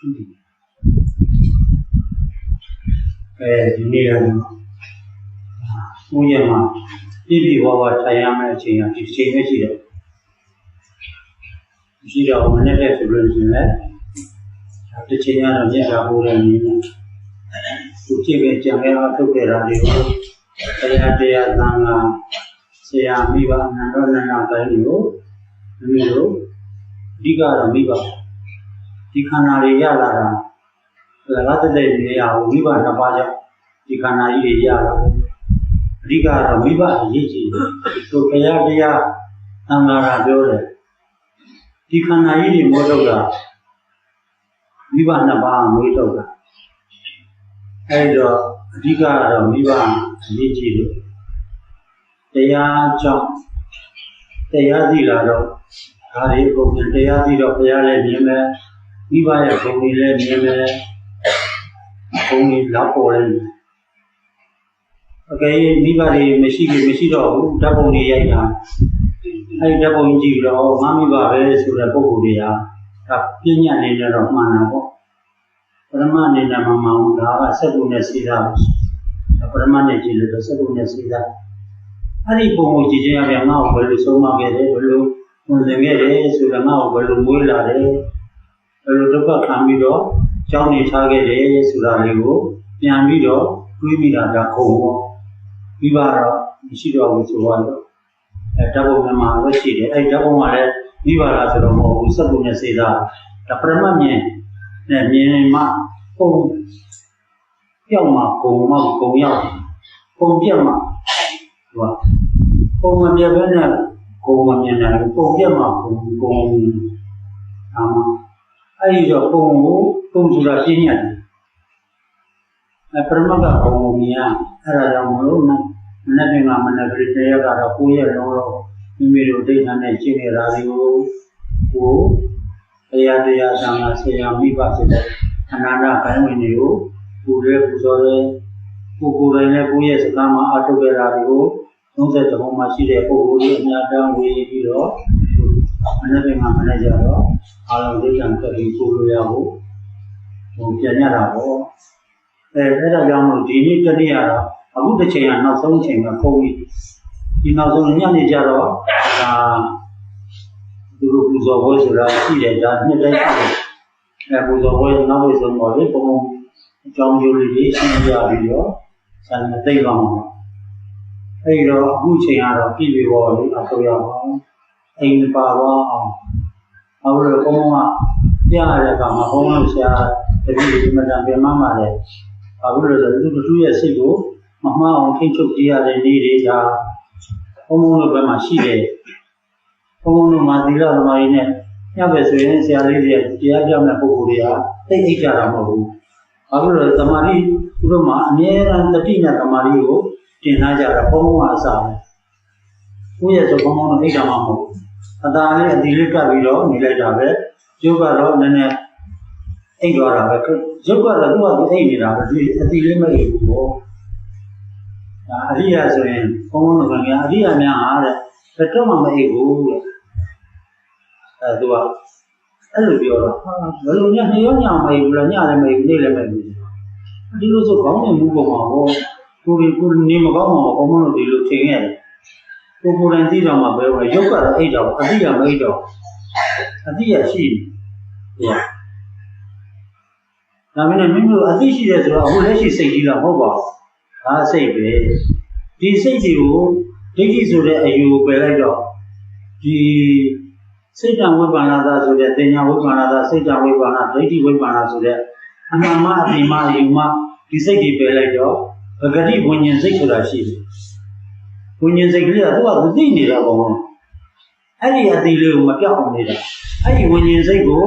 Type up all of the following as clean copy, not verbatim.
ဒီနေ့ကတော့ဦးရမှာပြည့်ပြည့်ဝဝထိုင်ရမယ့်အချိန်ကဒီချိန်ပဲရှိတယ်ရှိတော့မနေ့ကဆိုလို့ရှိရင်တစ်ချိန်ကတော့မြတ်စွာဘုရားနေတယ်သူကြည့်ပဲကြံခဲ့အောင်ထုတ်ခဲ့တာတွေကိုတရားသံဃာဆရာမိဘနန္ဒနန္ဒတိုင်းကိုမိတို့အဓိကတော့မိဘဒီခန္ဓာတွေရလာတာလကတဲ့နေရာကိုမိဘနှစ်ပါးကြောင့်ဒီခန္ဓာကြီးတွေရလာတယ်အဓိကတော့မိဘအရေးကြီးတယ်သူဘုရားတရားသံဃာကပြောတယ်ဒီခန္ဓာကြီးတွေမွေးထုတ်တာမိဘနှစ်ပါးမွေးထုတ်တာအဲဒီတော့အဓိကတော့မိဘအရေးကြီးတယ်တရားကြောင့်တရားသိလာတော့ဒါတွေပုံပြန်တရားသိတော့ဘုရားလည်းမြင်မယ်မိဘရဲ့ဘုံကြီးလည်းမြင်မယ်ဘုံကြီးလောက်ပေါ်တယ်အကယ်၍မိဘတွေမရှိတော့ဘူးဓာတ်ပုံတွေရိုက်တာအဲဒီဓာတ်ပုံကြည့်တော့ငါမိဘပဲဆိုတဲ့ပုံကိုယ်တွေကဒါပြဉ္ညာနေကြတော့မှန်တာပေါ့ပရမအနေနဲ့မမှန်ဘူးဒါကစက္ကုနဲ့စေတာပရမနဲ့ကြည့်လို့စက္ကုနဲ့စေတာအဲ့ဒီပုံကိုကြည့်ချင်းရပြန်ငါ့ကိုဘယ်လိုဆုံးမခဲ့တယ်ဘယ်လိုဝင်နေခဲ့တယ်ဆိုတော့ငါ့ကိုဘယ်လိုမွေးလာတယ်ဘယ်လိုဒုက္ခခံပြီးတော့ကြောင်းနေထားခဲ့တယ်ဆိုတာလေးကိုပြန်ပြီးတော့တွေးမိတာဒါခုံပေါ့ပြီးပါတော့မရှိတော့ဘူးဆိုတော့ဓာတ်ပုံမှာဝက်ရှိတယ်အဲ့ဓာတ်ပုံကလည်းပြီးပါလားဆိုတော့မဟုတ်ဘူးစက္ကုနဲ့စေတာဒါပရမမြင်နဲ့မြင်မှပုံပြောက်မှပုံမှပုံရောက်ပုံပြတ်မှဟုတ်ပုံမပြတ်ဘဲနဲ့ကိုယ်မမြင်နိုင်ဘူးပုံပြတ်မှပုံအာမအဲ့ဒီတော့ပုံကိုပုံဆိုတာပြင်းရတယ်ပရမကပုံကိုမြင်ရအဲ့ဒါကြောင့်မလို့မနေ့ကမနေ့ကတည်းကတော့9ရက်လုံးတော့မိမိတို့ဒိဋ္ဌာနဲ့ရှင်းနေတာတွေကိုတရားသံဃာဆရာမိဘဖြစ်တဲ့အနန္တဘိုင်းဝင်တွေကိုပူရဲပူဇော်ရဲကိုယ်တိုင်နဲ့ကိုယ့်ရဲ့စကားမှာအထုတ်ခဲ့တာတွေကို30ဘုံမှာရှိတဲ့ပုဂ္ဂိုလ်ကြီးအများတန်းဝေပြီးတော့မနေ့ကမနေ့ကျတော့အာရုံဒိဋ္ဌာတက်ပြီးကိုယ်လိုရဖို့ပြန်ရတာပေါ့အဲ့ဒါကြောင့်မို့ဒီနေ့တနေ့ကတော့အခုတစ်ချိန်ကနောက်ဆုံးချိန်ကပုံပြီးဒီနောက်ဆုံးညနေကျတော့ဒါသူတို့ပူဇော်ပွဲဆိုတာရှိတယ်ဒါနှစ်တိုင်းရှိတယ်ပူဇော်ပွဲနောက်ဝိဆုံးပေါ်လေပုံအကြောင်းကျိုးလေးရှင်းပြပြီးတော့ဆန္ဒသိပါမှာအဲ့တော့အခုချိန်ကတော့ပြည်ပြီးပေါ်လေအဆိုရအောင်အိမ်ပါသွားအောင်အခုတော့ဘုံကပြရတဲ့အခါမှာဘုံလို့ဆရာတပည့်ဒီမှာပြန်မှမှာတယ်အခုလို့ဆိုသူရဲ့စိတ်ကိုမမှားအောင်ထိန်းချုပ်ကြရတဲ့နေ့တွေဒါဘုံလို့ဘယ်မှာရှိတယ်ဘုံလို့မှာသီလသမားကြီးနဲ့ညပဲဆိုရင်ဆရာလေးတွေတရားပြမဲ့ပုဂ္ဂိုလ်တွေကသိအိတ်ကြတာမဟုတ်ဘူးအခုလို့သမာဓိသူတို့မှာအမြဲတမ်းတတိနဲ့သမာဓိကိုတင်ထားကြတာဘုံကအစားပဲကိုယ့်ရဲ့သဘောနဲ့အိတ်တာမှမဟုတ်အသာလေးအတီလေးကပ်ပြီးတော့နေလိုက်တာပဲရုပ်ကတော့နည်းနည်းအိတ်သွားတာပဲရုပ်ကတော့သူ့ဟာသူအိတ်နေတာပဲဒီအတီလေးမအိတ်ဘူးပေါ့ဒါအရိယာဆိုရင်ဘုံကအရိယာများဟာတဲ့ဘယ်တော့မှမအိတ်ဘူးတဲ့သူကအဲ့လိုပြောတော့ဘယ်လိုညနေရောညမအိတ်ဘူးလားညလည်းမအိတ်ဘူးနေ့လည်းမအိတ်ဘူးဒီလိုဆိုကောင်းနေမှုပုံမှာဟောကိုနေမကောင်းမှာဘုံလို့ဒီလိုထင်ရတယ်ကိုယ်တိုင်သိတော့မှပဲရုပ်ကတော့အိတ်တော့အတိကမအိတ်တော့အတိရရှိတယ်ဒါမှမဟုတ်မိမိတို့အသိရှိတယ်ဆိုတော့အခုလက်ရှိစိတ်ကြီးတော့မဟုတ်ပါဘူး။ဒါစိတ်ပဲ။ဒီစိတ်တွေကိုဒိဋ္ဌိဆိုတဲ့အယူကိုပယ်လိုက်တော့ဒီစိတ်တံဝိပ္ပန္နသာဆိုတဲ့တင်ညာဝိပ္ပန္နသာစိတ်တံဝိပ္ပန္နဒိဋ္ဌိဝိပ္ပန္နဆိုတဲ့အမှန်မှအပြင်မှအယူမှဒီစိတ်တွေပယ်လိုက်တော့ပဂတိဝိညာဉ်စိတ်ဆိုတာရှိတယ်။ဝိညာဉ်စိတ်ကလေးကသူကသိနေတာပေါ့။အဲ့ဒီအသိလေးကိုမပြောက်အောင်နေတာ။အဲ့ဒီဝိညာဉ်စိတ်ကို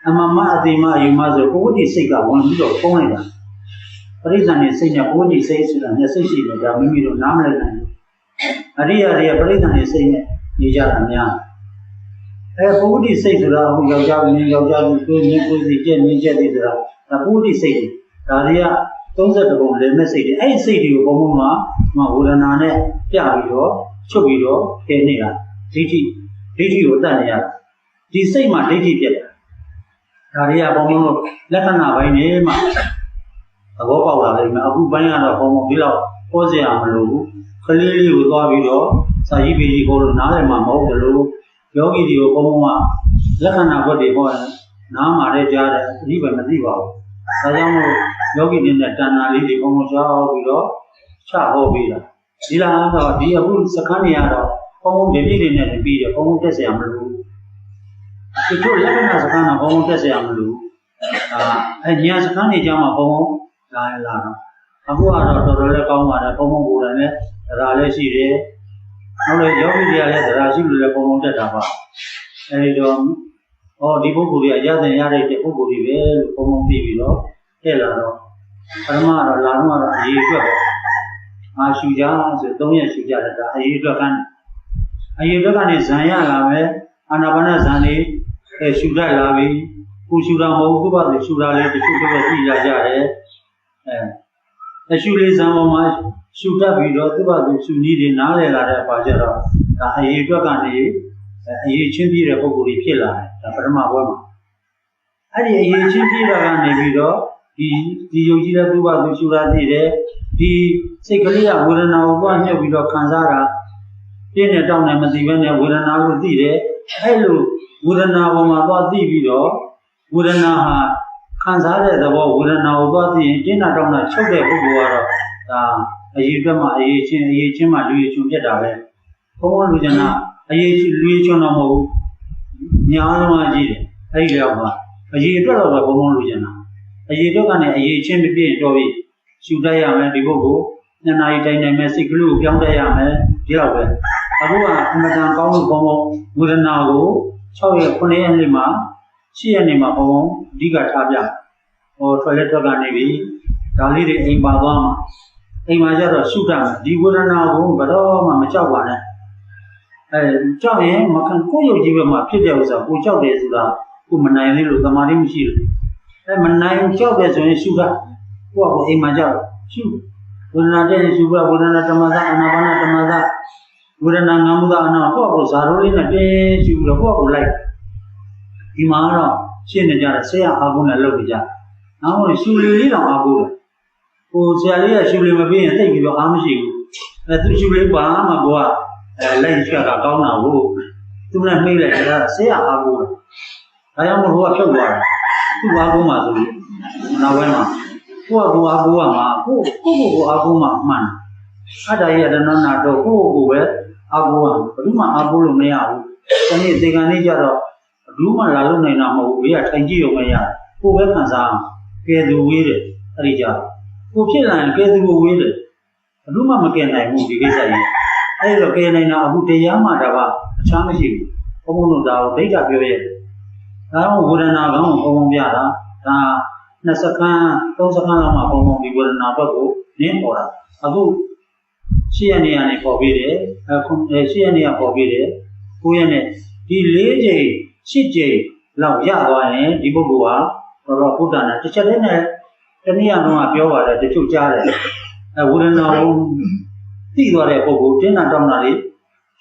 အမှန်မှအတိမအယူမဆိုပုဂ္ဂတိစိတ်ကဝင်ပြီးတော့ပုံးလိုက်တာပရိစ္ဆာနေစိတ်နဲ့ပုဂ္ဂတိစိတ်ဆိုတာမျက်စိရှိတယ်ဒါမိမိတို့နားမလည်နိုင်ဘူးအရိယာတွေကပရိစ္ဆာနေစိတ်နဲ့နေကြတာများပုဂ္ဂတိစိတ်ဆိုတာအခုယောက်ျားကိုယောက်ျားကိုကိုယ်မြင်ကိုယ်စီကြက်မြင်ကြက်သေးဆိုတာဒါပုဂ္ဂတိစိတ်တွေဒါတွေက32ပုံလည်းမဲ့စိတ်တွေအဲ့ဒီစိတ်တွေကိုဘုံဘုံမှာဝေဒနာနဲ့ပြပြီးတော့ချုပ်ပြီးတော့ထည့်နေတာဒိဋ္ဌိကိုတတ်နေရတာဒီစိတ်မှာဒိဋ္ဌိပြက်တာ ဒါတွေကဘုံဘုံတို့လက္ခဏာပိုင်းနေမှာသဘောပေါက်လာလိမ့်မယ်အခုပိုင်းကတော့ဘုံဘုံဒီလောက်ပေါ်စရာမလိုဘူးကလေးလေးကိုသွားပြီးတော့စာရေးပေကြီးကိုလို့နားလည်မှာမဟုတ်ဘူးလို့ယောဂီတွေကိုဘုံဘုံကလက္ခဏာဘက်တွေဟောတယ်နားမှာလည်းကြားတယ်အဓိပ္ပာယ်မသိပါဘူးဒါကြောင့်မို့ယောဂီတွေနဲ့တဏ္ဍာလေးတွေဘုံဘုံချောက်ပြီးတော့ချဟောပြီးတာဒီလားတော့ဒီအခုစခန်းတွေကတော့ဘုံဘုံဒီပြည့်တွေနဲ့ပြီးတယ်ဘုံဘုံတက်เสียမလို့ဒီလိုလက္ခဏာစခန်းတော့ဘုံဘုံတက်เสียမလို့ညာစခန်းတွေကြောင့်မှဘုံဘုံလာတော့အခုကတော့တော်တော်လေးကောင်းပါတယ်ဘုံဘုံကိုယ်တိုင်လည်းဒါလည်းရှိတယ်နောက်လည်းယောဂီတွေကလည်းဒါရှိလို့လည်းဘုံဘုံတက်တာပါအဲဒီတော့ဒီပုဂ္ဂိုလ်တွေကရတဲ့ရတဲ့ပုဂ္ဂိုလ်တွေပဲလို့ဘုံဘုံပြီးပြီးတော့ထည့်လာတော့ပထမတော့လာတော့အရေးအတွက်ပေါ့ငါရှူကြဆို3ရက်ရှူကြတယ်ဒါအရေးအတွက်ကနေဇံရလာမယ်အာနာပါနဇံလေးရှူတတ်လာပြီကိုရှူတာမဟုတ်သူ့ဘာသူရှူတာလေတချို့တော့ကြည့်ရကြတယ်ရှူလေးဇံပေါ်မှာရှူတတ်ပြီးတော့သူ့ဘာသူရှူနည်းတွေနားလည်လာတဲ့အခါကျတော့ဒါအရေးအတွက်ကနေအရေးချင်းပြည့်တဲ့ပုံကိုယ်ကြီးဖြစ်လာတယ်ဒါပထမဘွဲမှာအဲ့ဒီအရေးချင်းပြည့်တာကနေပြီးတော့ဒီယုံကြည်တဲ့သူ့ဘာသူရှူတာသိတယ်ဒီစိတ်ကလေးကဝေဒနာကိုတွားညှပ်ပြီးတော့ခံစားတာပြင်းနဲ့တောင်းနဲ့မသိဘဲနဲ့ဝေဒနာကိုသိတယ်အဲ့လိုဝေဒနာပေါ်မှာသွားသိပြီးတော့ဝေဒနာဟာခံစားတဲ့သဘောဝေဒနာကိုသွားသိရင်ပြင်းတာတောင်းတာချုပ်တဲ့ပုဂ္ဂိုလ်ကတော့ဒါအရေးအတွက်မှအရေးချင်းမှလူရည်ချွန်ပြတ်တာပဲဘုံဘုံလူကျင်တာအရေးလူရည်ချွန်တော့မဟုတ်ဘူးညာလုံးကြီးတယ်အဲ့ဒီတော့ကအရေးအတွက်တော့ပဲဘုံဘုံလူကျင်တာအရေးအတွက်ကနေအရေးချင်းမပြည့်တော့ပြီရှူတတ်ရမယ်ဒီပုဂ္ဂိုလ်2 နာရီတိုင်းနိုင်မယ်စိတ်ကလေးကိုပြောင်းတတ်ရမယ်ဒီလောက်ပဲအခုကအမတန်ကောင်းလို့ဘုံဘုံဝေဒနာကို6ရက်9ရက်နေ့မှာ10ရက်နေ့မှာဘုံဘုံအဓိကထားပြထွက်လက်ထွက်ကနေပြီဒါလေးတွေအိမ်ပါသွားမှာအိမ်မှာကျတော့ရှုတတ်မယ်ဒီဝေဒနာကိုဘယ်တော့မှမကြောက်ပါနဲ့ကြောက်ရင်မခံကိုယ်ရုပ်ကြီးပဲမှာဖြစ်တဲ့ဥစ္စာကိုကြောက်တယ်ဆိုတာကိုမနိုင်သေးလို့သမာဓိမရှိလို့မနိုင်ကြောက်တယ်ဆိုရင်ရှုတတ်ကိုယ့်ကိုအိမ်မှာကြောက်ရှုဝေဒနာတဲ့ရှုဝေဒနာဓမ္မသာအနာပါနဓမ္မသာဝေဒနာငါမှုသာအနာကိုယ့်ကိုဇာရိုးလေးနဲ့တင်းရှုပြီးတော့ကိုယ့်ကိုလိုက်ဒီမှာတော့ရှင်းနေကြတယ်ဆရာအာကုနဲ့လုပ်နေကြနောက်ရှုလေးတောင်အာကုတယ်ကိုဆရာလေးကရှုလေးမပြီးရင်သိပြီးတော့အားမရှိဘူးသူရှုလေးပါမှကိုကလိုက်ချက်ကကောင်းတာကိုသူနဲ့မိလိုက်တာဆရာအာကုတယ်ဒါကြောင့်မို့ဟိုကဖြုတ်သွားတယ်သူ့အာကုမှာဆိုပြီးနောက်ပိုင်းမှာကိုယ့်ကိုအားကိုးရမှာကိုအားကိုးမှမှန်အတ္တရဲ့တဏှာတော့ကိုယ့်ကိုပဲအားကိုးရမှာဘယ်သူမှအားကိုးလို့မရဘူးဒီနေ့သေကန်လေးကြတော့ဘယ်သူမှလာလို့နိုင်တာမဟုတ်ဘူးဘေးကထိုင်ကြည့်ရုံပဲရတယ်ကိုယ်ပဲခံစားအောင်ကဲသူဝေးတယ်အဲ့ဒီကြကိုဖြစ်လာရင်ကဲသူကိုဝေးတယ်ဘယ်သူမှမကဲနိုင်ဘူးဒီကိစ္စကြီးအဲ့တော့ကဲနိုင်တာအခုတရားမှတာကအချမ်းမရှိဘူးဘုံဘုံတို့ဒါကိုဒိဋ္ဌပြောရတယ်ဒါကဝေဒနာကောင်းဘုံဘုံပြတာဒါ2 စက္ကန့်3 စက္ကန့်လောက်မှပုံပုံဒီဝေဒနာဘက်ကိုနင်းပေါ်တာအခု10ရက်နေရာနေပေါ်ပြီးတယ်အခု10ရက်နေရာပေါ်ပြီးတယ်9ရက်နဲ့ဒီ4ချိန်10ချိန်လောက်ရသွားရင်ဒီပုဂ္ဂိုလ်ဟာတော်တော်ဘုဒ္ဓနာတစ်ချက်တည်းနဲ့တနည်းအားဖြင့်ပြောပါတယ်တချို့ကြားတယ်ဝေဒနာကိုသိသွားတဲ့ပုဂ္ဂိုလ်တင်းနာတောင်းတာလေး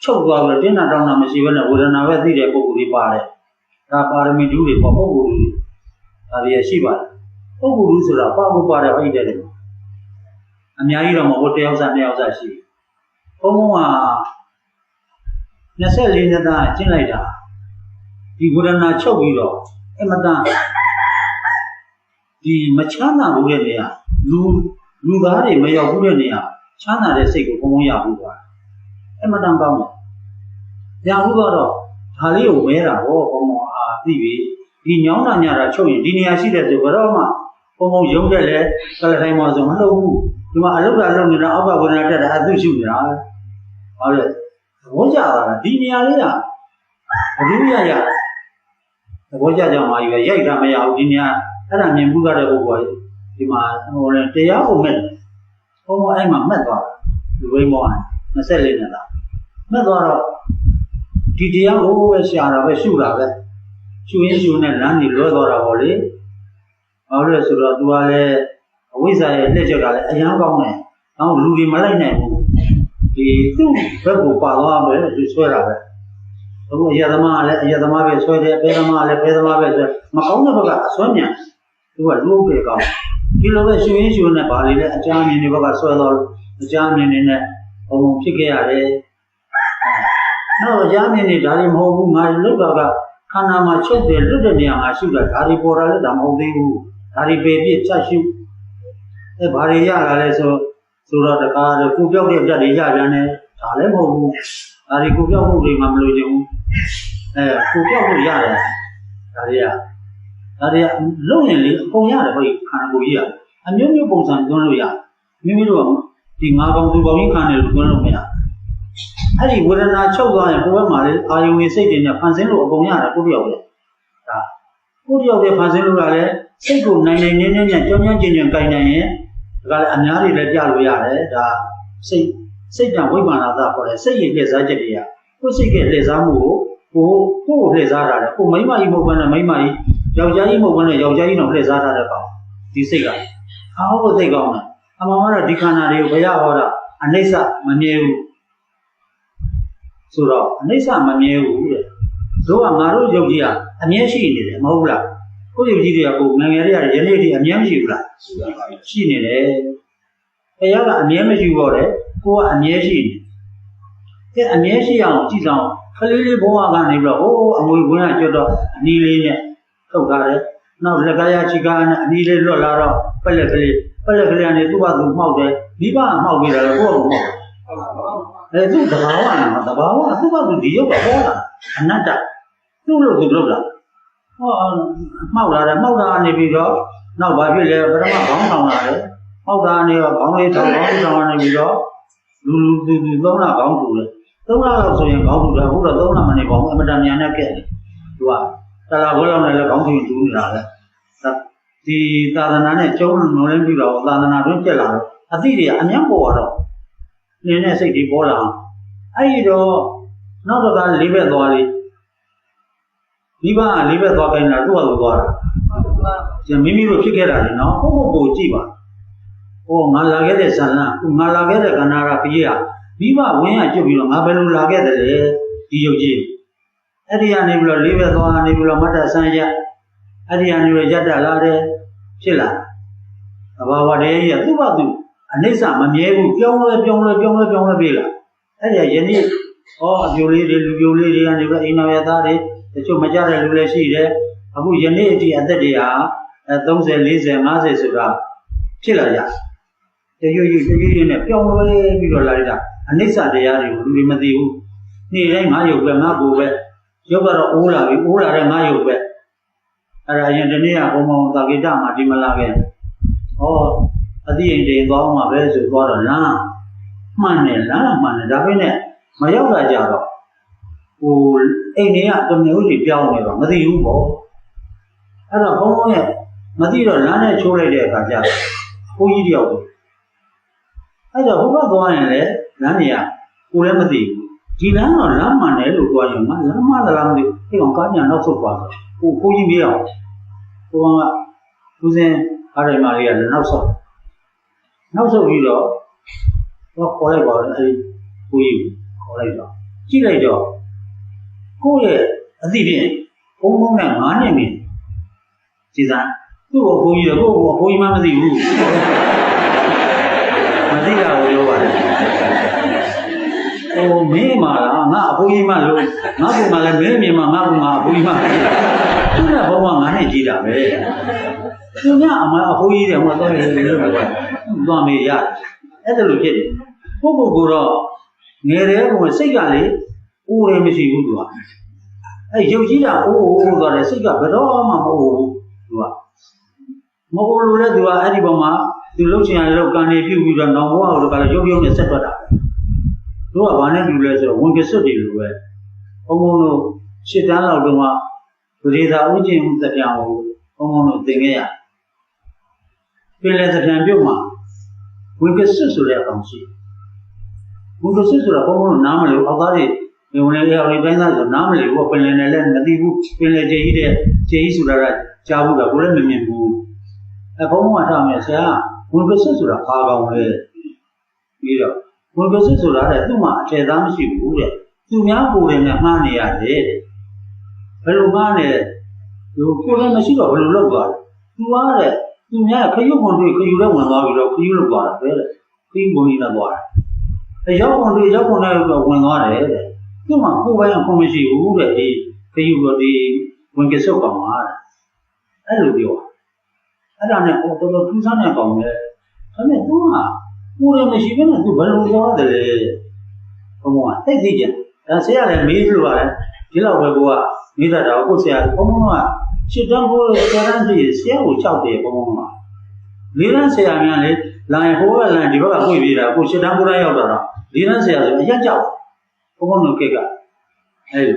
ချုပ်သွားပြီးတင်းနာတောင်းတာမရှိဘဲနဲ့ဝေဒနာပဲသိတဲ့ပုဂ္ဂိုလ်တွေပါတယ်ဒါပါရမီဓုတွေပေါ့ပုဂ္ဂိုလ်တွေဒါတွေရှိပါတယ်ပုဂ္ဂိုလ်ဆိုတာပါဖို့ပါတဲ့အိတ်တယ်အများကြီးတော့မဟုတ်1 ယောက်စား2 ယောက်စားရှိဘုံဘုံက24နှစ်သားကျင့်လိုက်တာဒီဝေဒနာချုပ်ပြီးတော့အမတန်ဒီမချမ်းသာဘူးတဲ့နေရာလူသားတွေမရောက်ဘူးတဲ့နေရာချမ်းသာတဲ့စိတ်ကိုဘုံဘုံရဘူးကွာအမတန်ကောင်းတယ်ရဘူးတော့ဒါလေးကိုဝဲတာဟောဘုံဘုံသိပြီဒီညောင်းတာညတာချုပ်ရင်ဒီနေရာရှိတဲ့ဆိုဘယ်တော့မှဘုံဘုံရုံးတဲ့လေကလတိုင်းမှာဆိုမလုပ်ဘူးဒီမှာအလုပ်တာလုပ်နေတာအောက်ကဝေဒနာတက်တာအသုရှုနေတာဟုတ်လေသဘောကျတာဒီနေရာလေးကဘယ်လိုရသဘောကျကြမှာကြီးပဲရိုက်တာမရဘူးဒီနေရာအဲ့ဒါမြင်မှုရတဲ့ပုဂ္ဂိုလ်ဒီမှာတရားကိုမဲ့ဘုံဘုံအဲ့မှာမှတ်သွားလူဝိမော24နှစ်လားမှတ်သွားတော့ဒီတရားကိုပဲရှာတာပဲရှုတာပဲရှုရင်းရှုနဲ့လမ်းကြီးလွဲသွားတာပေါ့လေဘာလို့လဲဆိုတော့သူကလည်းအဝိဇ္ဇာရဲ့လက်ချက်ကလည်းအရန်ကောင်းတယ်။နောက်လူတွေမလိုက်နိုင်ဘူး။ဒီသူ့ဘက်ကိုပါသွားမယ်သူဆွဲတာပဲ။ အခုအယသမားလည်းအယသမားပဲဆွဲတယ်ဖေသမားလည်းဖေသမားပဲဆွဲမကောင်းတဲ့ဘက်ကအစွမ်းမြန်သူကလူ့ပဲကောင်းဒီလိုပဲရှင်ရင်းရှင်နဲ့ပါလေတဲ့အကြမ်းမြင်တွေဘက်ကဆွဲတော့အကြမ်းမြင်နေနဲ့ဘုံဖြစ်ခဲ့ရတယ်နောက်အကြမ်းမြင်နေဒါတွေမဟုတ်ဘူးငါလွတ်တော့ကခန္ဓာမှာချုပ်တယ်လွတ်တဲ့နေရာမှာရှုတာဒါတွေပေါ်လာလို့ဒါမဟုတ်သေးဘူးဒါတွေပေပြစ်ချက်ရှုဘာတွေရလာလဲဆိုတော့တကားကိုပြောက်တဲ့ပြတ်တွေရပြန်တယ်ဒါလည်းမဟုတ်ဘူးဒါတွေကိုပြောက်မှုတွေမှမလို့ချင်ဘူးကိုပြောက်လို့ရတယ်ဒါတွေကလုံရင်လေအကုန်ရတယ်ဟိုခန္ဓာကိုယ်ကြီးကအမျိုးမျိုးပုံစံသွင်းလို့ရမိမိတို့ကဒီငါးကောင်သူကောင်ကြီးခံတယ်လို့သွင်းလို့မရအဲ့ဒီဝေဒနာချုပ်သွားရင်ကိုယ်ဘက်မှာလေအာယုံကြီးစိတ်တွေနဲ့ဖန်ဆင်းလို့အကုန်ရတယ်ကိုယ်တယောက်လေဒါကိုယ်တယောက်ရဲ့ဖန်ဆင်းလို့ရတယ်စိတ်ကိုနိုင်နိုင်နေနဲ့ကြောင်းကြောင်းကျင်ကျင်ကြိုင်နိုင်ရင်ဒါကလည်းအများကြီးလည်းပြလို့ရတယ်ဒါစိတ်တံဝိမာနာသခေါ်တယ်စိတ်ရည်လှည့်စားချက်တွေကကိုယ်စိတ်ကလှည့်စားမှုကိုလှည့်စားတာလေကိုမိမကြီးမဟုတ်ဘဲနဲ့မိမကြီးယောက်ျားကြီးမဟုတ်ဘဲနဲ့ယောက်ျားကြီးတော့လှည့်စားထားတဲ့ကောင်ဒီစိတ်ကအားကိုသိကောင်းတယ်အမှန်ကတော့ဒီခန္ဓာတွေကိုဘုရားဟောတာအနိစ္စမမြဲဘူးဆိုတော့အနိစ္စမမြဲဘူးတဲ့တို့ကငါတို့ယုတ်ကြီးကအမြဲရှိနေတယ်မဟုတ်လားကိုယ်ယုတ်ကြီးတွေကကိုငငယ်တွေကယနေ့ထိအမြဲမရှိဘူးလားရှိနေတယ်ဘုရားကအမြဲမရှိတော့တယ်ကိုကအမြဲရှိနေတယ်အမြဲရှိအောင်ကြည့်ဆောင်ခလေးလေးဘဝကနေပြီးတော့အငွေဝင်းကကျွတ်တော့အနီးလေးနဲ့ထုတ်ထားတယ်နောက်လက်ကရချီကားနဲ့အနီးလေးလွတ်လာတော့ပက်လက်ကလေးကနေသူ့ဘာသူမှောက်တယ်မိဘမှောက်ပြီးတာလည်းကိုယ့်ကမှောက်သူ့တဘာဝနာတဘာဝသူ့ဘာသူဒီရုပ်ကဟောတာအနတ္တသူ့လို့သူလုပ်တာမှောက်လာတယ်မှောက်တာနေပြီးတော့နောက်ဘာဖြစ်လဲပထမခေါင်းထောင်လာတယ်မှောက်တာနေတော့ခေါင်းလေးထောင်နေပြီးတော့လူသုံးလခေါင်းထူတယ်သုံးလလောက်ဆိုရင်ခေါင်းထူတယ်အခုတော့သုံးလမနေပါဘူးအမတန်မြန်နဲ့ကဲ့တယ်သူကတလာဘွဲလောက်နဲ့လည်းခေါင်းထူတူးနေတာလေဒီသာသနာနဲ့ကျုံးလုံးလင်းပြီးတော့သာသနာတွင်းပြက်လာတော့အသည့်တွေအများပေါ်တော့နင်းနဲ့စိတ်တွေပေါ်လာအောင်အဲ့ဒီတော့နောက်တော့ကလေးဘက်သွားလေမိဘကလေးဘက်သွားခိုင်းတာသူ့ဟာသူသွားတာမိမိတို့ဖြစ်ခဲ့တာလေနော်ကိုကြည့်ပါငါလာခဲ့တဲ့ဇာလငါလာခဲ့တဲ့ကန္နာရာပြေးရမိဘဝင်းရကျွတ်ပြီးတော့ငါဘယ်လိုလာခဲ့တယ်လဲဒီယုတ်ကြီးအဲ့ဒီကနေပြီးတော့လေးဘက်သွားနေပြီးတော့မတ်တဆန်းရက်အဲ့ဒီကနေပြီးရက်တက်လာတယ်ဖြစ်လာသဘာဝတည်းကြီးကသူ့ဘာသူအနိစ္စမမြဲဘူးပြောင်းလဲပြေးလာအဲ့ဒီယနေ့အပြိုလေးတွေလူပြိုလေးတွေကနေပြီးအိမ်တော်ရသားတွေတချို့မကြတဲ့လူလည်းရှိတယ်အခုယနေ့အထိအသက်တွေဟာ30 40 50ဆိုတာဖြစ်လာကြတရွေ့နဲ့ပြောင်းလဲပြီးတော့လာရတာအနိစ္စတရားတွေကိုလူတွေမသိဘူးနေ့တိုင်းငါယုတ်ပဲငါကိုယ်ပဲရုပ်ကတော့အိုးလာပြီအိုးလာတဲ့ငါယုတ်ပဲအဲ့ဒါအရင်တနေ့ကဘုံဘုံသာကိတမှာဒီမလာခဲ့အတိအိမ်တိမ်သွားမှပဲဆိုသွားတော့လမ်းမှန်တယ်ဒါပေမဲ့မရောက်တာကြတော့အိမ်တွေကတမျိုးကြီးပြောင်းနေတော့မသိဘူးပေါ့အဲ့တော့ဘုံဘုံရဲ့မသိတော့လမ်းနဲ့ချိုးလိုက်တဲ့အခါကျဘုန်းကြီးတယောက်အဲ့တော့ဟိုဘက်သွားရင်လည်းလမ်းတွေကကိုယ်လည်းမသိဘူးဒီလမ်းတော့လမ်းမှန်တယ်လို့ပြောရင်ငါလမ်းမှန်သလားမသိဘူးအဲ့ကောင်ကားပြန်နောက်ဆုတ်သွားတယ်ဘုန်းကြီးမေးအောင်ဘုန်းကဦးစင်းအားရမလေးကလည်းနောက်ဆုတ်ပြီးတော့ခေါ်လိုက်ပါတော့အဲ့ဒီဘုန်းကြီးခေါ်လိုက်တော့ကြည့်လိုက်တော့ကိုယ့်ရဲ့အသိဖြင့်ဘုံနဲ့9နှစ်မြင်ကြည်စမ်းသူ့ကိုဘုန်းကြီးကိုဘုန်းကြီးမှမသိဘူးမသိတာကိုပြောပါတယ်မင်းမာလားငါအဘိုးကြီးမှလို့ငါကမှလည်းမင်းမြင်မှငါကမှအဘိုးကြီးမှသူ့နဲ့ဘုံက9နှစ်ကြီးတာပဲသူကအမအဘိုးကြီးတယ်ဟိုတော့လေလို့သွားမေးရအဲ့ဒါလိုဖြစ်တယ်ပုဂ္ဂိုလ်ကတော့ငယ်တဲ့ဘုံစိတ်ကလေအိုးရမရှိဘူးသူကအဲ့ရုပ်ကြီးတာအိုးသွားတယ်စိတ်ကဘယ်တော့မှမအိုးဘူးသူကမအိုးလို့လည်းသူကအဲ့ဒီဘုံမှာသူလှုပ်ချင်ရလောက်ကံနေပြုတ်ပြီးတော့နောင်ဘဝကိုလည်းရုပ်နဲ့ဆက်ထွက်တာတို့ကဘာနဲ့ပြုလဲဆိုတော့ဝင်ကစွတ်တွေလိုပဲဘုံဘုံတို့ရှစ်တန်းလောက်တုန်းကဗေဒာဥကျင့်မှုတရားကိုဘုံဘုံတို့သင်ခဲ့ရပြင်လဲသပြန်ပြုတ်မှာဝင်ကစွတ်ဆိုတဲ့အကောင်ရှိဝင်ကစွတ်ဆိုတာဘုံဘုံတို့နားမလို့အောက်သားတွေဝင်လေရောက်လေတိုင်းသားဆိုနားမလို့ပင်လယ်နဲ့လည်းမသိဘူးပင်လယ်ကျေကြီးဆိုတာကကြားဘူးကကိုလည်းမမြင်ဘူးဘုံဘုံကထားမယ်ဆရာဝင်ကစွတ်ဆိုတာဘာကောင်လဲပြီးတော့ဝင်ကစွတ်ဆိုတာတဲ့သူ့မှာအခြေသားမရှိဘူးတဲ့ သူများကိုယ်နဲ့မှားနေရတယ်ဘယ်လိုမှားနေလဲကိုယ်လည်းမရှိတော့ဘယ်လိုလုပ်သွားလဲသူကတဲ့သူများခရုခွန်တွေခယူလည်းဝင်သွားပြီးတော့ခယူလုပ်သွားတာပဲတဲ့ခယူဝင်နေတာသွားတယ်ရောက်ခွန်တွေရောက်ခွန်လည်းဝင်သွားတယ်တဲ့သူ့မှာကိုယ်ပိုင်အခွင့်မရှိဘူးတဲ့ဒီခယူတော့ဒီဝင်ကစုပ်ကောင်ပါအဲ့လိုပြောအဲ့ဒါနဲ့တော်တော်ထူးဆန်းတဲ့ကောင်ပဲဒါနဲ့သူကကိုယ်လည်းမရှိဘဲနဲ့သူဘယ်လိုသွားတယ်လဲဘုံကသိသိကြဒါဆရာလည်းမေးလို့ပါတယ်ဒီလောက်ပဲကိုကမေးတတ်တာကိုဆရာဘုံကရှစ်တန်းဘိုးဆရာတန်းကြီးဆရာကို6တယ်ဘုံကလေးတန်းဆရာများလေလိုင်ဟိုးကလိုင်ဒီဘက်ကကိုပြေးတာကိုရှစ်တန်းဘိုးရောက်တော့လေးတန်းဆရာဆိုအရက်ကြောက်ဘုံတို့ကိတ်ကအဲ့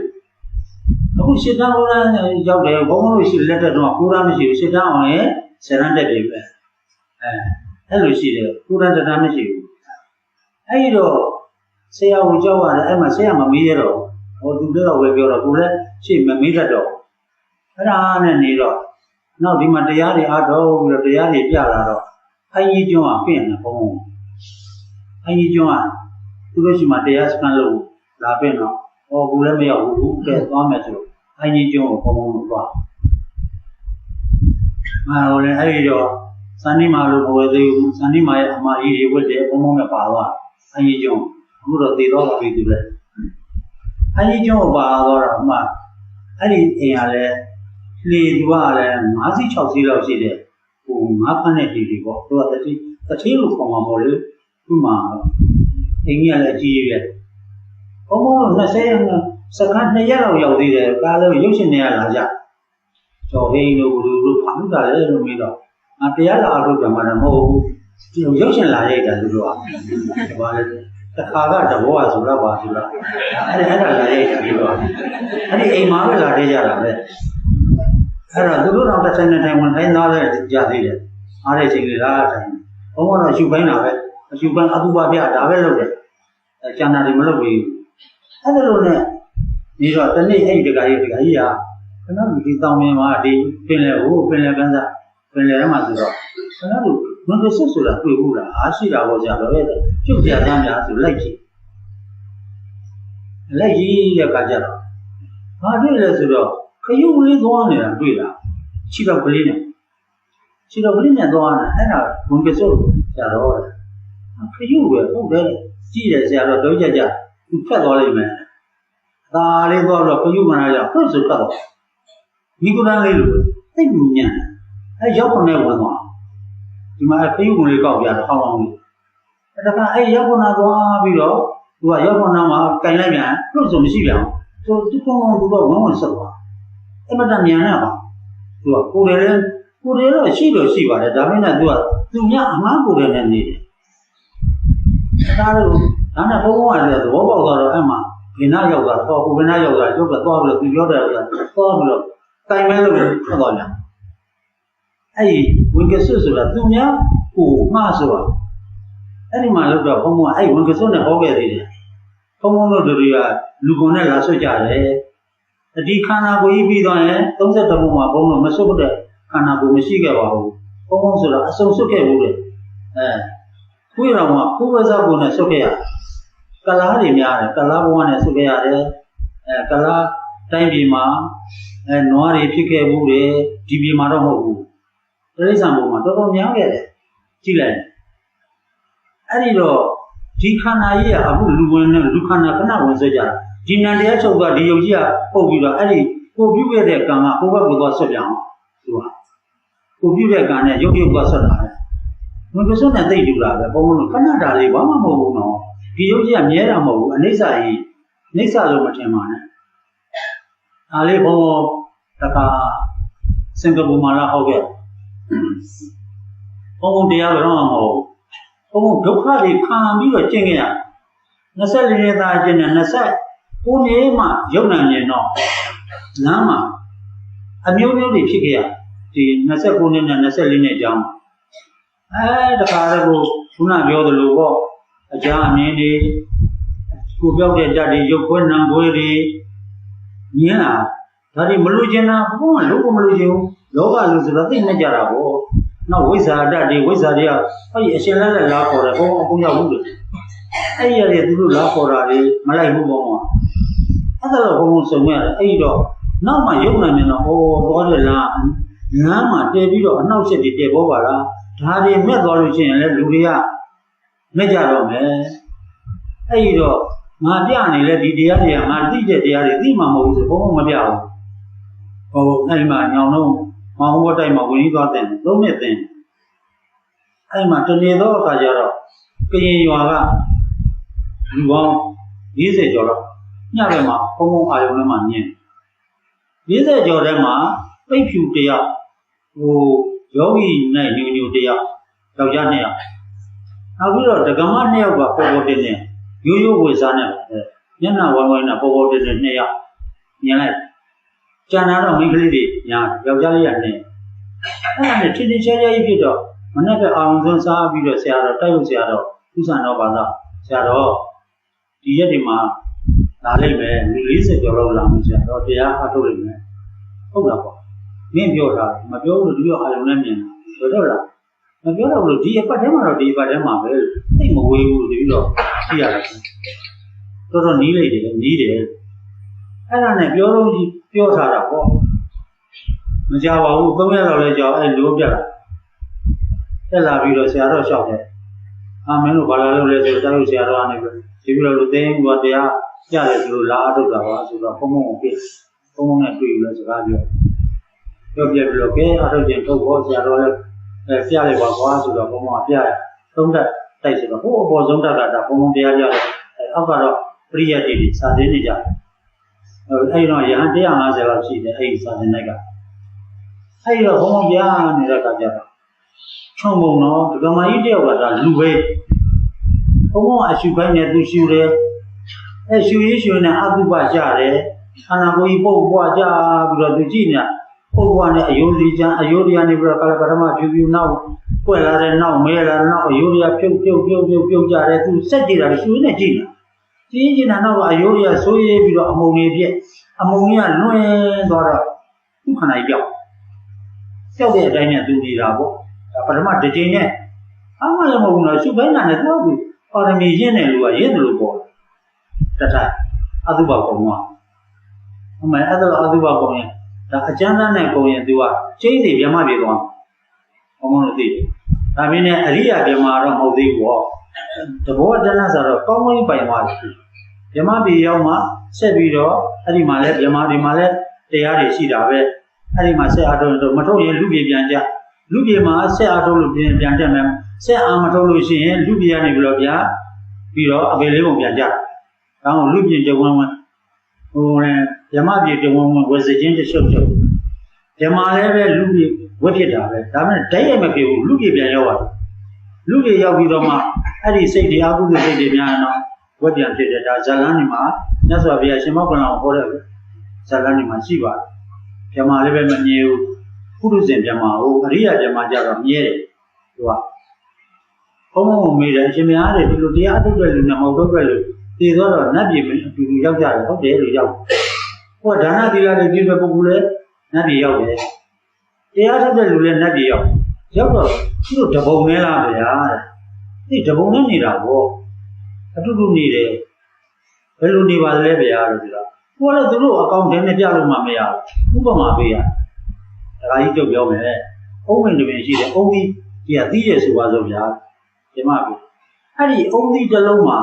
အခုရှစ်တန်းဘိုးရောက်တယ်ဘုံတို့ရှိလက်တက်တော့ကိုရမရှိဘူးရှစ်တန်းအောင်လေဆယ်တန်းတက်ပြီပဲအဲ့လိုရှိတယ်ကိုရတန်းမရှိဘူးအဲ့တော့ဆရာကိုကြောက်ရတယ်အဲ့မှာဆရာမမေးရတော့ဟိုသူတော့ပဲပြောတော့ကိုလည်းရှေ့မမေးတတ်တော့အဲ့ဒါနဲ့နေတော့နောက်ဒီမှာတရားတွေအားထုတ်ပြီးတော့တရားတွေပြလာတော့အကြီးကျွန်းကပြင်နေဘုံအကြီးကျွန်းကသူတို့ရှိမှတရားစခန်းလို့လာပြင်တော့ဟောကိုလည်းမရောက်ဘူးကဲသွားမယ်ဆိုအကြီးကျွန်းကိုဘုံလို့သွားဟိုလည်းအဲ့ဒီတော့စန္ဒီမာလို့ဘဝသေးဘူးစန္ဒီမာရဲ့အမကြီးတွေဝတ်တယ်ဘုံနဲ့ပါသွားအကြီးကျွန်းအခုတော့တည်တော့ပါပြီသူလည်းအကြီးကျွန်းပါတော့မှအဲ့ဒီအိမ်ကလည်းလေသူကလည်း5စီ6စီလောက်ရှိတယ်ဟို5ဖက်နဲ့ဒီဒီပေါ့သူကတတိလို့ခေါ်မှာပေါ့လေသူ့မှာအိမ်ကြီးကလည်းအကြီးကြီးပဲဘုံဘုံ20စက္ကန့်2ရက်လောက်ရောက်သေးတယ်ကားလည်းရုပ်ရှင်တွေကလာကြကျော်ဟင်းတို့လူတို့ဖမ်းတာလည်းလို့မေးတော့တရားလာထုတ်တယ်မှာတော့မဟုတ်ဘူးရုပ်ရှင်လာရိုက်တာသူတို့ကဘာလဲတခါကတဘောကဆိုတော့ပါဆိုတော့အဲ့ဒါလာရိုက်တာသူတို့ကအဲ့ဒီအိမ်မှာပဲလာသေးကြတာပဲအဲ့တော့သူတို့တော့တစ်ဆိုင်နဲ့တိုင်ဝင်ထိုင်းသားတဲ့ကြသေးတယ်အားတဲ့ချိန်လေးလားတိုင်ဘုံကတော့ရှုပိုင်းတာပဲအရှုပိုင်းအတုပါပြဒါပဲလုပ်တယ်ကျန်တာတွေမလုပ်ဘူးအဲ့ဒါလို့နဲ့ဒီတော့တနေ့အဲ့ဒီတခါကြီးကခဏဒီတောင်မြင်မှာဒီပင်လေကိုပင်လေကန်းစားပင်လေထဲမှာဆိုတော့ခဏလို့ဘုံကဆွဆိုတာတွေ့ဘူးလားအားရှိတာပေါ့ကြာတော့ရဲ့ပြုတ်ကြကြများဆိုလိုက်ကြည့်တဲ့ခါကျတော့ဘာတွေ့လဲဆိုတော့ခရုပ်လေးသွားနေတာတွေ့တာခြေတော့ကလေးနဲ့သွားနေတာအဲ့ဒါဘုံကစုပ်ကြာတော့ခရုပ်ပဲဟုတ်တယ်ကြည့်ရဆရာတော့တော့ကြသူဖက်သွားလိမ့်မယ်ဒါလေးသွားတော့ခရုပ်မနာရဖက်ဆိုဖက်တော့မိကုန်းလေးလိုသိမှုညံ့အဲ့ရောက်ခွန်နဲ့ဝင်သွားဒီမှာခရုပ်လေးကောက်ပြတော့ဟောင်းအောင်လေးအဲ့ဒါကအဲ့ရောက်ခွန်နာသွားပြီးတော့သူကရောက်ခွန်နာမှာကင်လိုက်ပြန်လို့ဆိုမရှိပြန်သူကုန်းသူတော့ဝင်ဆက်သွားအမတန်မြန်နေပါသူကကိုယ်လည်းတော့ရှိပါတယ်ဒါပေမဲ့သူများအမှားကိုယ်လည်းနေတယ်ဒါလို့ဒါနဲ့ဘုံဘုံကလည်းသဘောပေါက်သွားတော့အဲ့မှာဘင်းနာရောက်တာတော့ကိုဘင်းနာရောက်တာကျုပ်ကသွားပြီးတော့သူပြောတယ်ကသွားပြီးတော့တိုင်မဲလို့ထွက်သွားကြအဲ့ဒီဝင်ကဆွဆိုတာသူများကိုမှားဆိုတာအဲ့ဒီမှာလို့တော့ဘုံဘုံကအဲ့ဝင်ကဆွနဲ့ဟောခဲ့သေးတယ်ဘုံဘုံတို့တွေကလူကုန်နဲ့လာဆွကြတယ်ဒီခန္ဓာကိုယ်ကြီးပြီးသွားရင်32ဘုံမှာဘုံတော့မဆွတ်တဲ့ခန္ဓာကိုယ်မရှိခဲ့ပါဘူးဘုံဘုံဆိုတာအစုံဆွတ်ခဲ့ဘူးလေခွေးတော်ကကိုယ်ဝဲစားကိုနဲ့ဆွတ်ခဲ့ရကလားတွေများတယ်ကလားဘုံကနဲ့ဆွတ်ခဲ့ရတယ်ကလားတိုင်းပြည်မှာနွားတွေဖြစ်ခဲ့ဘူးလေဒီပြည်မှာတော့မဟုတ်ဘူးတိရစ္ဆာန်ဘုံမှာတော်တော်များခဲ့တယ်ကြည့်လိုက်အဲ့ဒီတော့ဒီခန္ဓာကြီးကအခုလူဝင်နဲ့လူခန္ဓာခဏဝင်ဆွကြတာဒီဉာဏ်တရားချုပ်ကဒီယုတ်ကြီးကပုတ်ပြီးတော့အဲ့ဒီကိုပြုခဲ့တဲ့ကံကကိုယ့်ဘက်ကိုသွားဆွတ်ပြန်အောင်သူကကိုပြုတဲ့ကံနဲ့ယုတ်ကဆွတ်တာလေဘုံကဆွတ်တဲ့သိတူတာပဲဘုံလို့ခဏတာလေးဘာမှမဟုတ်ဘူးနော်ဒီယုတ်ကြီးကမြဲတာမဟုတ်ဘူးအနိစ္စကြီးအနိစ္စလို့မထင်ပါနဲ့အားလေးဘုံတခါစင်ကာပူမှာလာဟောခဲ့ဘုံတရားတော့မဟုတ်ဘုံဒုက္ခတွေခံပြီးတော့ကျင့်ခဲ့ရ24ရက်သားကျင့်တဲ့29နေ့မှရုပ်နာမြင်တော့နားမှာအမျိုးမျိုးတွေဖြစ်ခဲ့ရဒီ29နှစ်နဲ့24နှစ်အကြောင်းတခါတည်းကိုခုနပြောသလိုပေါ့အကြအမြင်တွေကိုပြောက်တဲ့ဓာတ်တွေရုပ်ခွဲနံခွဲတွေမြင်လာဒါတွေမလို့ကျင်တာဘုံကလုံးဝမလို့ကျင်ဘူးလောကလူဆိုတော့သိနေကြတာပေါ့နောက်ဝိဇ္ဇာဓာတ်တွေဝိဇ္ဇာတွေကအဲ့ဒီအရှင်လက်လာခေါ်တယ်ဘုံအကုန်ရောက်ဘူးလေအဲ့ဒီရတယ်သူတို့လာခေါ်တာလေမလိုက်ဘူးပေါ့ အဲ့ဒါတော့ဘုံဆုံးရတယ်အဲ့တော့နောက်မှရုပ်နာမြင်တော့သွားတယ်လားလမ်းမှာတည်ပြီးတော့အနှောက်အယှက်တွေတည်ပေါ်ပါလားဒါတွေမဲ့သွားလို့ရှိရင်လည်းလူတွေကမဲ့ကြတော့မယ်အဲ့တော့ငါပြနေလဲဒီတရားတွေကငါသိတဲ့တရားတွေသိမှမဟုတ်ဘူးဆိုဘုံမပြဘူးဟိုအဲ့မှာညောင်လုံးမောင်ဘတ်တိုက်မှာဝင်ပြီးသွားတဲ့သုံးနှစ်သင်အဲ့မှာတနေ့တော့အခါကျတော့ကရင်ရွာကလူပေါင်း40ကျော်တော့ညဘက်မှာဘုံအာယုံထဲမှာညင်40ကျော်ထဲမှာပိတ်ဖြူတယောက်ဟိုယောဂီနဲ့ညူတယောက်ယောက်ျား2ယောက်နောက်ပြီးတော့ဒကမ2ယောက်ကပေါ်ပေါ်တင်တင်ရိုးရိုးဝေစားနဲ့မျက်နှာဝိုင်းဝိုင်းနဲ့ပေါ်ပေါ်တင်တင်2ယောက်မြင်လိုက်ကျန်တာတော့မိန်းကလေးတွေညာယောက်ျားလေးကနေအဲ့ဒါနဲ့ထင်းထင်းရှားရှားကြီးဖြစ်တော့မနေ့ကအာရုံသွင်းစားပြီးတော့ဆရာတော်တိုက်လို့ဆရာတော်ဥစ္စာတော်ဘာသာဆရာတော်ဒီရက်ဒီမှာလာလိုက်မယ်လူ40ကျော်လောက်လာမယ်ဆရာတော်တရားအထုတ်လိုက်မယ်ဟုတ်လားပေါ့မင်းပြောတာမပြောလို့ဒီတော့အာရုံနဲ့မြင်တာပြောတော့လားမပြောတော့လို့ဒီအပတ်ထဲမှာတော့ဒီအပတ်ထဲမှာပဲသိမဝေးဘူးတပြီးတော့ကြည့်ရတယ်တော်တော်နီးလိုက်တယ်နီးတယ်အဲ့ဒါနဲ့ပြောလို့ကြီးပြောထားတာပေါ့မကြပါဘူး3ရက်လောက်လဲကြောက်အဲ့လိုပြတာတက်လာပြီးတော့ဆရာတော်လျှောက်တယ်အာမင်းတို့ဘာလာလို့လဲဆိုတော့ဆရာတော်ကနေပြီးတော့လူသိန်းကတရားကြားတယ်ဆိုလို့လာအထုတ်တာပါဆိုတော့ဘုံဘုံကိုပြဘုံဘုံနဲ့တွေ့ပြီးတော့စကားပြောပြပြီးတော့ကဲအထုတ်ခြင်းထုတ်ဖို့ဆရာတော်လည်းပြလိုက်ပါကွာဆိုတော့ဘုံဘုံကပြတယ်သုံးတက်တိုက်ဆိုတော့ဟိုအပေါ်ဆုံးတက်ကဘုံဘုံတရားကြားတယ်အောက်ကတော့ပရိယတ်တွေစာသင်နေကြတယ်အဲ့တော့ရဟန်း150လောက်ရှိတယ်အဲ့ဒီစာသင်လိုက်ကအဲ့တော့ဘုံဘုံပြနေတဲ့ကကြတော့ချုံပုံတော့ဒကမာကြီးတယောက်ကလူပဲဘုံဘုံအရှုပိုင်းနဲ့သူရှူတယ်အဲ့ရှူရေးရှူနေအတုပကြတယ်ခန္ဓာကိုယ်ကြီးပုတ်ပွားကြပြီးတော့သူကြည့်နေပုတ်ပွားနဲ့အယိုးစီချမ်းအယိုးတရားနေပြီးတော့ကာလပထမဖြူဖြူနောက်ပွက်လာတဲ့နောက်မဲလာတဲ့နောက်အယိုးတရားဖြုတ်ကြတယ်သူစက်ကြည့်တာရှူနေကြည့်နေတာနောက်ကအယိုးတရားဆိုးရေးပြီးတော့အမုံတွေပြက်အမုံကြီးကလွှင်းသွားတော့သူ့ခန္ဓာကြီးပြောက်တဲ့အတိုင်းနဲ့သူနေတာပေါ့ဒါပထမတစ်ချိန်နဲ့အမှလည်းမဟုတ်ဘူးနော်ရှုပိုင်းနာနဲ့တော့သူပါရမီရင်းတဲ့လူကရင်းတယ်လို့ပေါ့တထအတုပကုံကအမှန်အဲ့ဒါအတုပကုံရင်ဒါအကျမ်းသားနဲ့ကုံရင်သူကကျိန်းစီဗြဟ္မပြေသွားဘုံဘုံလို့သိတယ်ဒါမင်းနဲ့အရိယာဗြဟ္မာတော့မဟုတ်သေးဘူးပေါ့တဘောတဏ္ဍဆိုတော့ကောင်းကောင်းပိုင်သွားတယ်ဗြဟ္မပြေရောက်မှဆက်ပြီးတော့အဲ့ဒီမှာလဲဗြဟ္မာဒီမှာလဲတရားတွေရှိတာပဲအဲ့ဒီမှာဆက်အားထုတ်တော့မထုတ်ရင်လူပြေပြန်ကြလူပြေမှာဆက်အားထုတ်လို့ပြန်တက်မယ်ဆက်အားမထုတ်လို့ရှိရင်လူပြေကနေပြီးတော့ဗျာပြီးတော့အပေလေးပုံပြန်ကြတယ်။ဒါမှလူပြေကြဝန်းဝန်းဟိုလည်းဓမ္မပြေကြဝန်းဝန်းဝယ်စခြင်းတရှုပ်ဓမ္မလည်းပဲလူပြေဝတ်ဖြစ်တာပဲဒါပေမဲ့ဓာတ်ရိုက်မပြေဘူးလူပြေပြန်ရောက်ရတယ်လူပြေရောက်ပြီးတော့မှအဲ့ဒီစိတ်တရားကုသိုလ်စိတ်တွေများရင်တော့ဝတ်ပြန်ဖြစ်တယ်ဒါဇလန်းနေမှာမြတ်စွာဘုရားရှင်မောကလန်ဟောတဲ့ဇလန်းနေမှာရှိပါတယ်ဓမ္မလည်းပဲမမြဲဘူးပုရုဇဉ်ဓမ္မဟိုအရိယဓမ္မကြတော့မြဲတယ်သူကဘုံဘုံမေးတယ်အရှင်မများတယ်ဒီလိုတရားအထုတ်တဲ့လူနဲ့မဟုတ်တော့တဲ့လူတည်တော့နတ်ပြည်အတူတူရောက်ကြတယ်ဟုတ်တယ်လို့ရောက်ဟောဒါနသီလတွေပြည့်တဲ့ပုဂ္ဂိုလ်လည်းနတ်ပြည်ရောက်တယ်တရားထုတ်တဲ့လူလည်းနတ်ပြည်ရောက်တော့သူတို့တပုံနဲ့လားဗျာတဲ့ဒီတပုံနဲ့နေတာပေါ့အတူတူနေတယ်ဘယ်လိုနေပါလဲဗျာလို့ပြောဟောလည်းသူတို့အကောင့်ထဲနဲ့ပြလို့မှမရဘူးဥပမာပေးရဒါကြီးကြုတ်ပြောမယ်အုံးမင်းတပင်ရှိတယ်အုံးကြီးဒီကသီးရဆိုပါစို့ဗျာဒီမှာပြီအဲ့ဒီအုံးသီးတစ်လုံးမှာ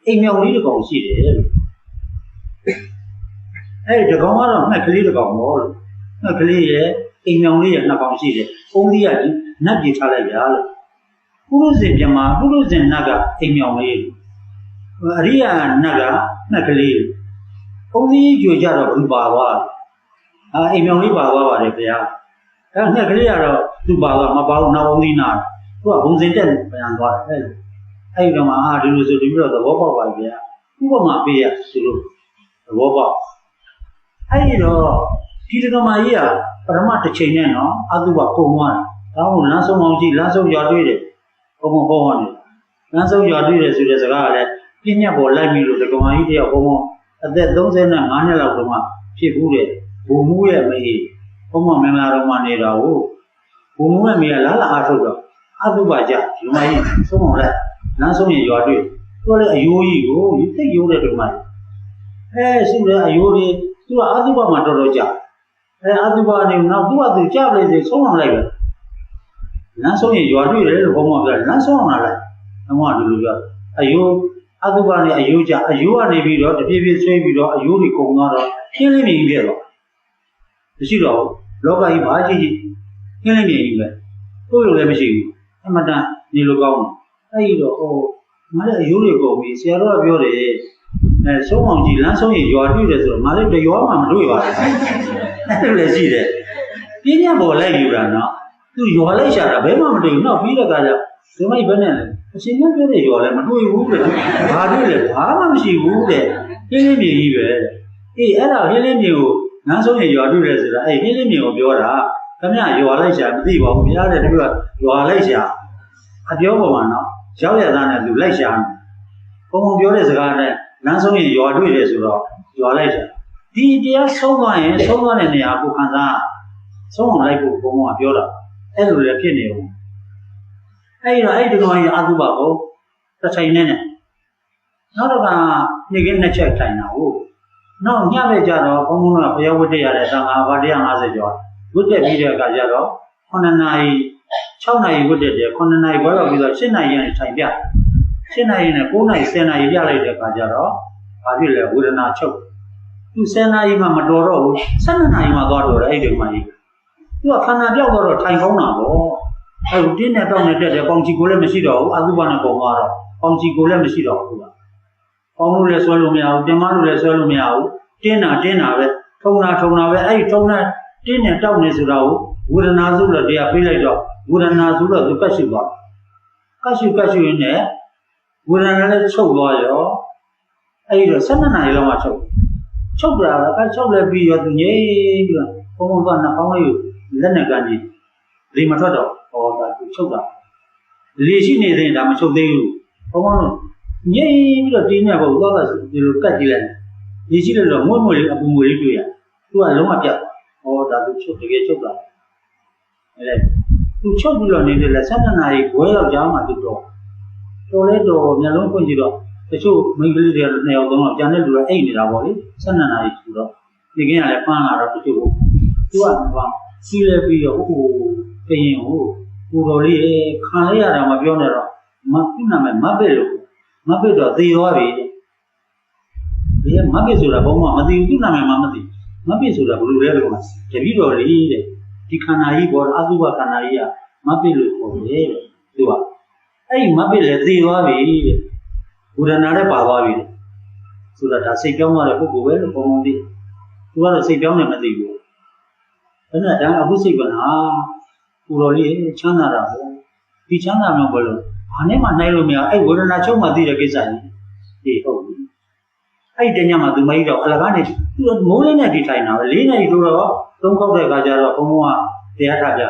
အိမ်မြောင်လေးတစ်ကောင်ရှိတယ်လို့အဲ့ဒီတစ်ကောင်ကတော့ငှက်ကလေးတစ်ကောင်ပေါ့လို့ငှက်ကလေးရဲ့အိမ်မြောင်လေးရဲ့နှစ်ကောင်ရှိတယ်အုံးသီးကနတ်ပြေထားလိုက်ဗျာလို့ပုရုဇဉ်ပြမပုရုဇဉ်နတ်ကအိမ်မြောင်လေးအရိယာနတ်ကငှက်ကလေးအုံးသီးကြွကြတော့ဘူးပါသွားအိမ်မြောင်လေးပါသွားပါတယ်ဗျာအဲ့ငှက်ကလေးကတော့သူ့ပါသွားမပါဘူးနောက်အုံးသီးနာသူကဘုံစင်တက်ပြန်သွားတယ်အဲ့တော့မှဒီလိုဆိုပြီးတော့သဘောပေါက်ပါပြီဗျာဥပမာပေးရဆိုလို့သဘောပေါက်အဲ့တော့ဒီကမာကြီးကပရမတစ်ချိန်နဲ့နော်အတုပကုံသွားတယ်ဒါမှမဟုတ်လမ်းဆုံးအောင်ကြည့်လမ်းဆုံးရွာတွေ့တယ်ဘုံဘုံဟောနေလမ်းဆုံးရွာတွေ့တယ်ဆိုတဲ့စကားကလည်းပြညတ်ပေါ်လိုက်ပြီလို့ဒီကမာကြီးတယောက်ဘုံဘုံအသက်35နှစ်လောက်တုန်းကဖြစ်ဘူးတဲ့ဘုံမှုရဲ့မေးဘုံဘုံမင်္ဂလာတော်မှာနေတာကိုဘုံမှုရဲ့မေးကလာအားထုတ်တော့အတုပကြဒီမှာကြီးဆုံးအောင်လိုက်လမ်းဆုံးရင်ရွာတွေ့သူလည်းအယိုးကြီးကိုသိရိုးတဲ့ဒီမှာ ရှိတယ်အယိုးတွေသူကအသုဘမှာတော်တော်ကြာအသုဘနေနောက်သူကသူကြပလေစေဆုံးအောင်လိုက်ပဲလမ်းဆုံးရင်ရွာတွေ့တယ်လို့ဘုံမပြောလမ်းဆုံးအောင်လိုက်ဘုံကဒီလိုပြောအယိုးအသုဘနဲ့အယိုးကြအယိုးကနေပြီးတော့တပြေးပြေးဆွဲပြီးတော့အယိုးတွေကုန်သွားတော့ရှင်းလင်းမြင်ကြီးပြတော့မရှိတော့ဘူးလောကကြီးဘာကြီးကြီးရှင်းလင်းမြင်ကြီးပဲကိုယ်လိုလည်းမရှိဘူးအမှန်တန်နေလိုကောင်းတယ်အဲ့ဒီတော့ငါလည်းအယိုးတွေကုန်ပြီဆရာတော်ကပြောတယ်ဆုံးအောင်ကြည့်လမ်းဆုံးရင်ရွာတွေ့တယ်ဆိုတော့ငါလည်းတရွာမှမတွေ့ပါဘူးအဲ့လိုလည်းရှိတယ်ပြင်းပြပေါ်လိုက်ယူတာနော်သူရွာလိုက်ရှာတာဘယ်မှမတွေ့ဘူးနောက်ပြီးတော့ကကြဒီမိုက်ဘယ်နဲ့လဲအရှင်မြတ်ပြောတဲ့ရွာလည်းမတွေ့ဘူးတဲ့ဘာတွေ့လဲဘာမှမရှိဘူးတဲ့ဟင်းလင်းမြေကြီးပဲအဲ့ဒါဟင်းလင်းမြေကိုလမ်းဆုံးရင်ရွာတွေ့တယ်ဆိုတာဟင်းလင်းမြေကိုပြောတာခင်ဗျရွာလိုက်ရှာမသိပါဘူးဘုရားတဲ့တပြည့်ရွာလိုက်ရှာအပြောပေါ်မှာနော်ရောက်ရသားနဲ့သူလိုက်ရှာဘုံပြောတဲ့စကားနဲ့လမ်းဆုံးရင်ရွာတွေ့တယ်ဆိုတော့ရွာလိုက်ရှာဒီတရားဆုံးသွားရင်ဆုံးသွားတဲ့နေရာကိုခံစားဆုံးအောင်လိုက်ဖို့ဘုံကပြောတာအဲ့လိုလည်းဖြစ်နေဦးအဲ့ဒီတော့အဲ့ဒီကောင်ကြီးအတုပါကိုတစ်ချိန်နဲ့နောက်တော့ကနေကင်းနှစ်ချက်ထိုင်တာဟုတ်နောက်ညပဲကြတော့ဘုံကဘုရားဝတ်တက်ရတဲ့သံဃာဘာ150ကျော်ဝတ်တက်ပြီးတဲ့အခါကျတော့9နာရီ6နာရီဝတ်တက်တယ်9နာရီဘောလောက်ပြီးတော့7နာရီနဲ့ထိုင်ပြ7နာရီနဲ့9နာရီ10နာရီပြလိုက်တဲ့အခါကျတော့ဘာဖြစ်လဲဝေဒနာချုပ်သူ10နာရီမှမတော်တော့ဘူး12နာရီမှသွားတော့တယ်အဲ့ဒီမှာကြီးသူကခန္ဓာပြောက်တော့ထိုင်ကောင်းတာပေါ့အဲ့ဒီတင်းနဲ့တောင်းနဲ့တက်တယ်ပေါင်ချီကိုလည်းမရှိတော့ဘူးအသုဘနဲ့ပုံသွားတော့ပေါင်ချီကိုလည်းမရှိတော့ဘူးကပေါင်လို့လည်းဆွဲလို့မရဘူးတင်မလို့လည်းဆွဲလို့မရဘူးတင်းတာပဲထုံတာပဲအဲ့ဒီထုံတာတင်းနဲ့တောက်နေဆိုတာကိုဝေဒနာစုလို့တရားပေးလိုက်တော့ဝေဒနာစုလို့သူကတ်ရှိသွားကတ်ရှိရင်းနဲ့ဝေဒနာလည်းချုပ်သွားရောအဲ့ဒီတော့12နာရီလောက်မှချုပ်တာကချုပ်လည်းပြီးရောသူငြိမ်ပြီးတော့ဘုံဘုံကနှာခေါင်းလေးကိုလက်နဲ့ကန်ကြည့်လေမထွက်တော့ဟောဒါသူချုပ်တာလေရှိနေသေးရင်ဒါမချုပ်သေးဘူးဘုံဘုံငြိမ်ပြီးတော့တင်းနေဖို့သွားတာဒီလိုကတ်ကြည့်လိုက်လေရှိတယ်တော့မွေ့လေးအပူမွေလေးတွေ့ရသူကလုံးဝပြတ်ဟောဒါသူချုပ်တကယ်ချုပ်တာအဲ့သူချုပ်ပြီးတော့နေတယ်လဲ12နာရီခွဲလောက်ကြာမှသူတော့လဲတော့မျက်လုံးဖွင့်ကြည့်တော့တချို့မိန်းကလေးတွေ2ယောက်3ယောက်ကျန်တဲ့လူကအိတ်နေတာပေါ့လေ12နာရီဆိုတော့ဒီကင်းကလည်းပန်းလာတော့တချို့သူကစီးလဲပြီးတော့ဟိုကရင်ဟိုတော်လေးခံလိုက်ရတာမပြောနဲ့တော့မခုနမဲ့မပစ်လို့မပစ်တော့သေသွားပြီဒီမပစ်ဆိုတာဘုံကမသိဘူးသူ့နာမည်မှမသိမပစ်ဆိုတာဘယ်လိုလဲလို့တပည့်တော်လေးတဲ့ဒီခန္ဓာကြီးပေါ်အသုဘခန္ဓာကြီးကမပစ်လို့ခေါ်တယ်သူကအဲ့ဒီမပစ်လဲသေသွားပြီတဲ့ဝေဒနာနဲ့ပါသွားပြီဆိုတာဒါစိတ်ပြောင်းသွားတဲ့ပုဂ္ဂိုလ်ပဲလို့ဘုံဘုံသိသူကတော့စိတ်ပြောင်းနေမသိဘူးဒါနဲ့ဒါအခုစိတ်ကနာကိုတော်လေးချမ်းသာတာပေါ့ဒီချမ်းသာမျိုးပဲလို့ဘာနဲ့မှနိုင်လို့မရအဲ့ဝေဒနာချုပ်မှသိတဲ့ကိစ္စကြီးဒီဟုတ်ပြီအဲ့ဒီတညမှာသူမကြီးတော့အလကားနေသူမိုးလေးနဲ့ဒီထိုင်တာပဲ4နာရီထိုးတော့သုံးခေါက်တဲ့အခါကျတော့ဘုံဘုံကတရားထားကြ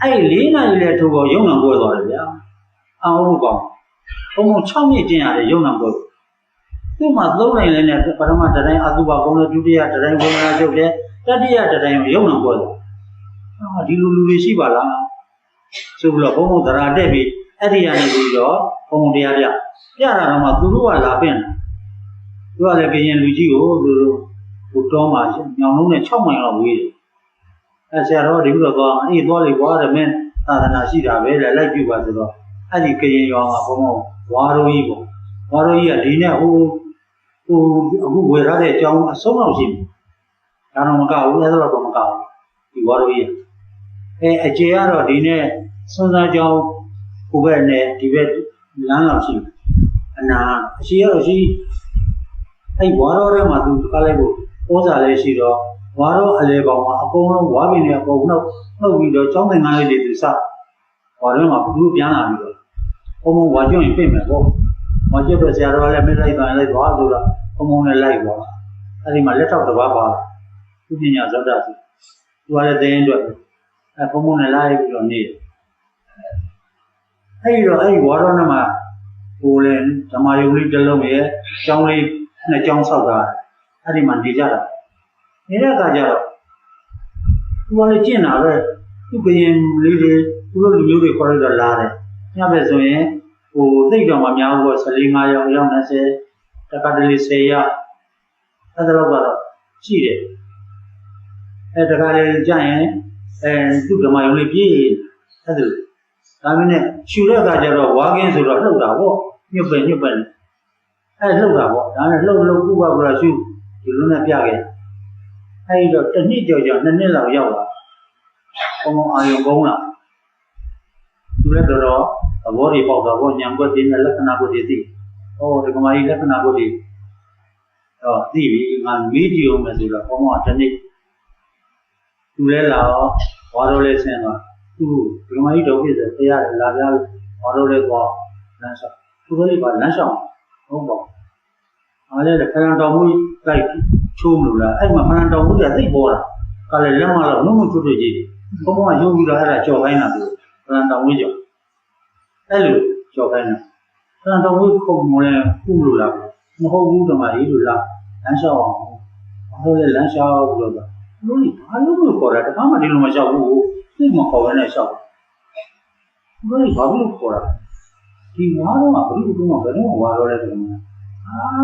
အဲ့4နာရီလဲထိုးတော့ရုံနာပွဲသွားတယ်ဗျာအောင်လို့ကောင်းဘုံဘုံ6နှစ်ကျင်ရတယ်ရုံနာပွဲသူ့မှာ3နိုင်လဲနဲ့ပထမတိုင်းအသုဘကုံနဲ့ဒုတိယတိုင်းဝေဒနာချုပ်တယ်တတိယတိုင်းရုံနာပွဲသွားဒီလူတွေရှိပါလားဆိုပြီးတော့ဘုံဘုံသရာတက်ပြီးအဲ့ဒီကနေပြီးတော့ဘုံဘုံတရားပြတာတော့မှသူတို့ကလာပြင်သူကလည်းကရင်လူကြီးကိုသူတို့ဟိုတောမှာညောင်လုံးနဲ့6မိုင်လောက်ဝေးတယ်အဲဆရာတော်ဒီလိုတော့အေးသွားလေကွာတဲ့မင်းသာသနာရှိတာပဲလေလိုက်ပြပါဆိုတော့အဲ့ဒီကရင်ရွာမှာဘုံဘုံဝါရိုးကြီးပေါ့ဝါရိုးကြီးကဒီနဲ့ဟိုအခုဝယ်ထားတဲ့အကြောင်းအဆုံးလောက်ရှိတယ်ဒါတော့မကဘူးအဲ့ဒါတော့မကဘူးဒီဝါရိုးကြီးအကျေကတော့ဒီနဲ့စွန်းစားကြောင်းဟိုဘက်နဲ့ဒီဘက်လမ်းလောက်ရှိတယ်အနာအရှိကတော့ရှိအဲ့ဝါရောထဲမှာသူကလိုက်ဖို့ဩဇာလည်းရှိတော့ဝါရောအလေကောင်မှာအကုန်လုံးဝါပင်တွေအကုန်နှုတ်ပြီးတော့ကျောင်းသင်္ကန်းလေးတွေသူစဝါထဲမှာသူပြန်လာပြီးတော့ဘုံဘုံဝါကျွရင်ပြင်မယ်ပေါ့ဝါကျွတော့ဆရာတော်ကလည်းမလိုက်ပါလိုက်သွားဆိုတော့ဘုံဘုံနဲ့လိုက်သွားအဲ့ဒီမှာလက်ထောက်တစ်ပါးပါသူပညာဇောတဆိုသူကလည်းတင်းအတွက်ဘုံဘုံနဲ့လိုက်ပြီးတော့နေအဲ့ဒီတော့အဲ့ဒီဝါရောနဲ့မှာဟိုလေဓမ္မယုံလေးတစ်လုံးရဲ့ကျောင်းလေးနဲ့ကျောင်းဆောက်တာအဲ့ဒီမှာနေကြတာနေတဲ့အခါကျတော့သူကလည်းကျင့်တာပဲသူကရင်လေးတွေသူတို့လူမျိုးတွေခေါ်ရတော့လာတယ်ညဘက်ဆိုရင်ဟိုသိတော့မှများဘူးပေါ့14-15ယောက်20တက္ကသိုလ်10ယောက် အဲ့ဒါတော့ရှိတယ်အဲ့တခါလေကြာရင်သူ့ဓမ္မယုံလေးပြည့်အဲ့ဒါဒါမင်းနဲ့ရှူတဲ့အခါကျတော့ဝါကင်းဆိုတော့လှုပ်တာပေါ့ညွတ်ပဲအဲ့လှုပ်တာပေါ့ဒါနဲ့လှုပ်ခုပါကရှူဒီလိုနဲ့ပြခဲ့အဲ့တော့တစ်နှစ်ကျော်2နှစ်လောက်ရောက်လာဘုံအာယုံကုန်းလာသူလည်းတော်သဘောတွေပေါက်တာပေါ့ညံကွက်တင်းနဲ့လက္ခဏာကိုသိဒီကမာကြီးလက္ခဏာကိုသိသိပြီငါမေးကြည့်အောင်မယ်ဆိုတော့ဘုံကတစ်နှစ်သူလည်းလာဝါတော့လဲဆင်းသွားသူဒီကမာကြီးတော့ပြည့်တယ်တရားလာပြဝါတော့လဲသွားလမ်းလျှောက်သူလည်းပါလမ်းလျှောက်ဟုတ်ပါအားလည်းခရံတော်မူလိုက်ချိုးမလို့လားအဲ့မှာခရံတော်မူကသိပေါ်တာကလည်းလက်မလောက်နှုတ်ချွတ်ချွတ်ကြီးဘုံကရုပ်ပြီးတော့အဲ့ဒါကြော်ခိုင်းတာသူခရံတော်မူကြော်အဲ့လိုကြော်ခိုင်းတာခရံတော်မူခုံမလဲခုလို့လားမဟုတ်ဘူးဓမ္မကြီးလို့လားလမ်းလျှောက်အောင်ဘာလို့လဲလမ်းလျှောက်လို့လားလို့ဘာလို့ခေါ်တာတခါမှဒီလိုမလျှောက်ဘူးသိမခေါ်ဘဲနဲ့လျှောက်လို့ဘာလို့ခေါ်တာဒီဝါတော့ဘယ်လိုမှဘယ်တော့ဝါတော့လဲတူ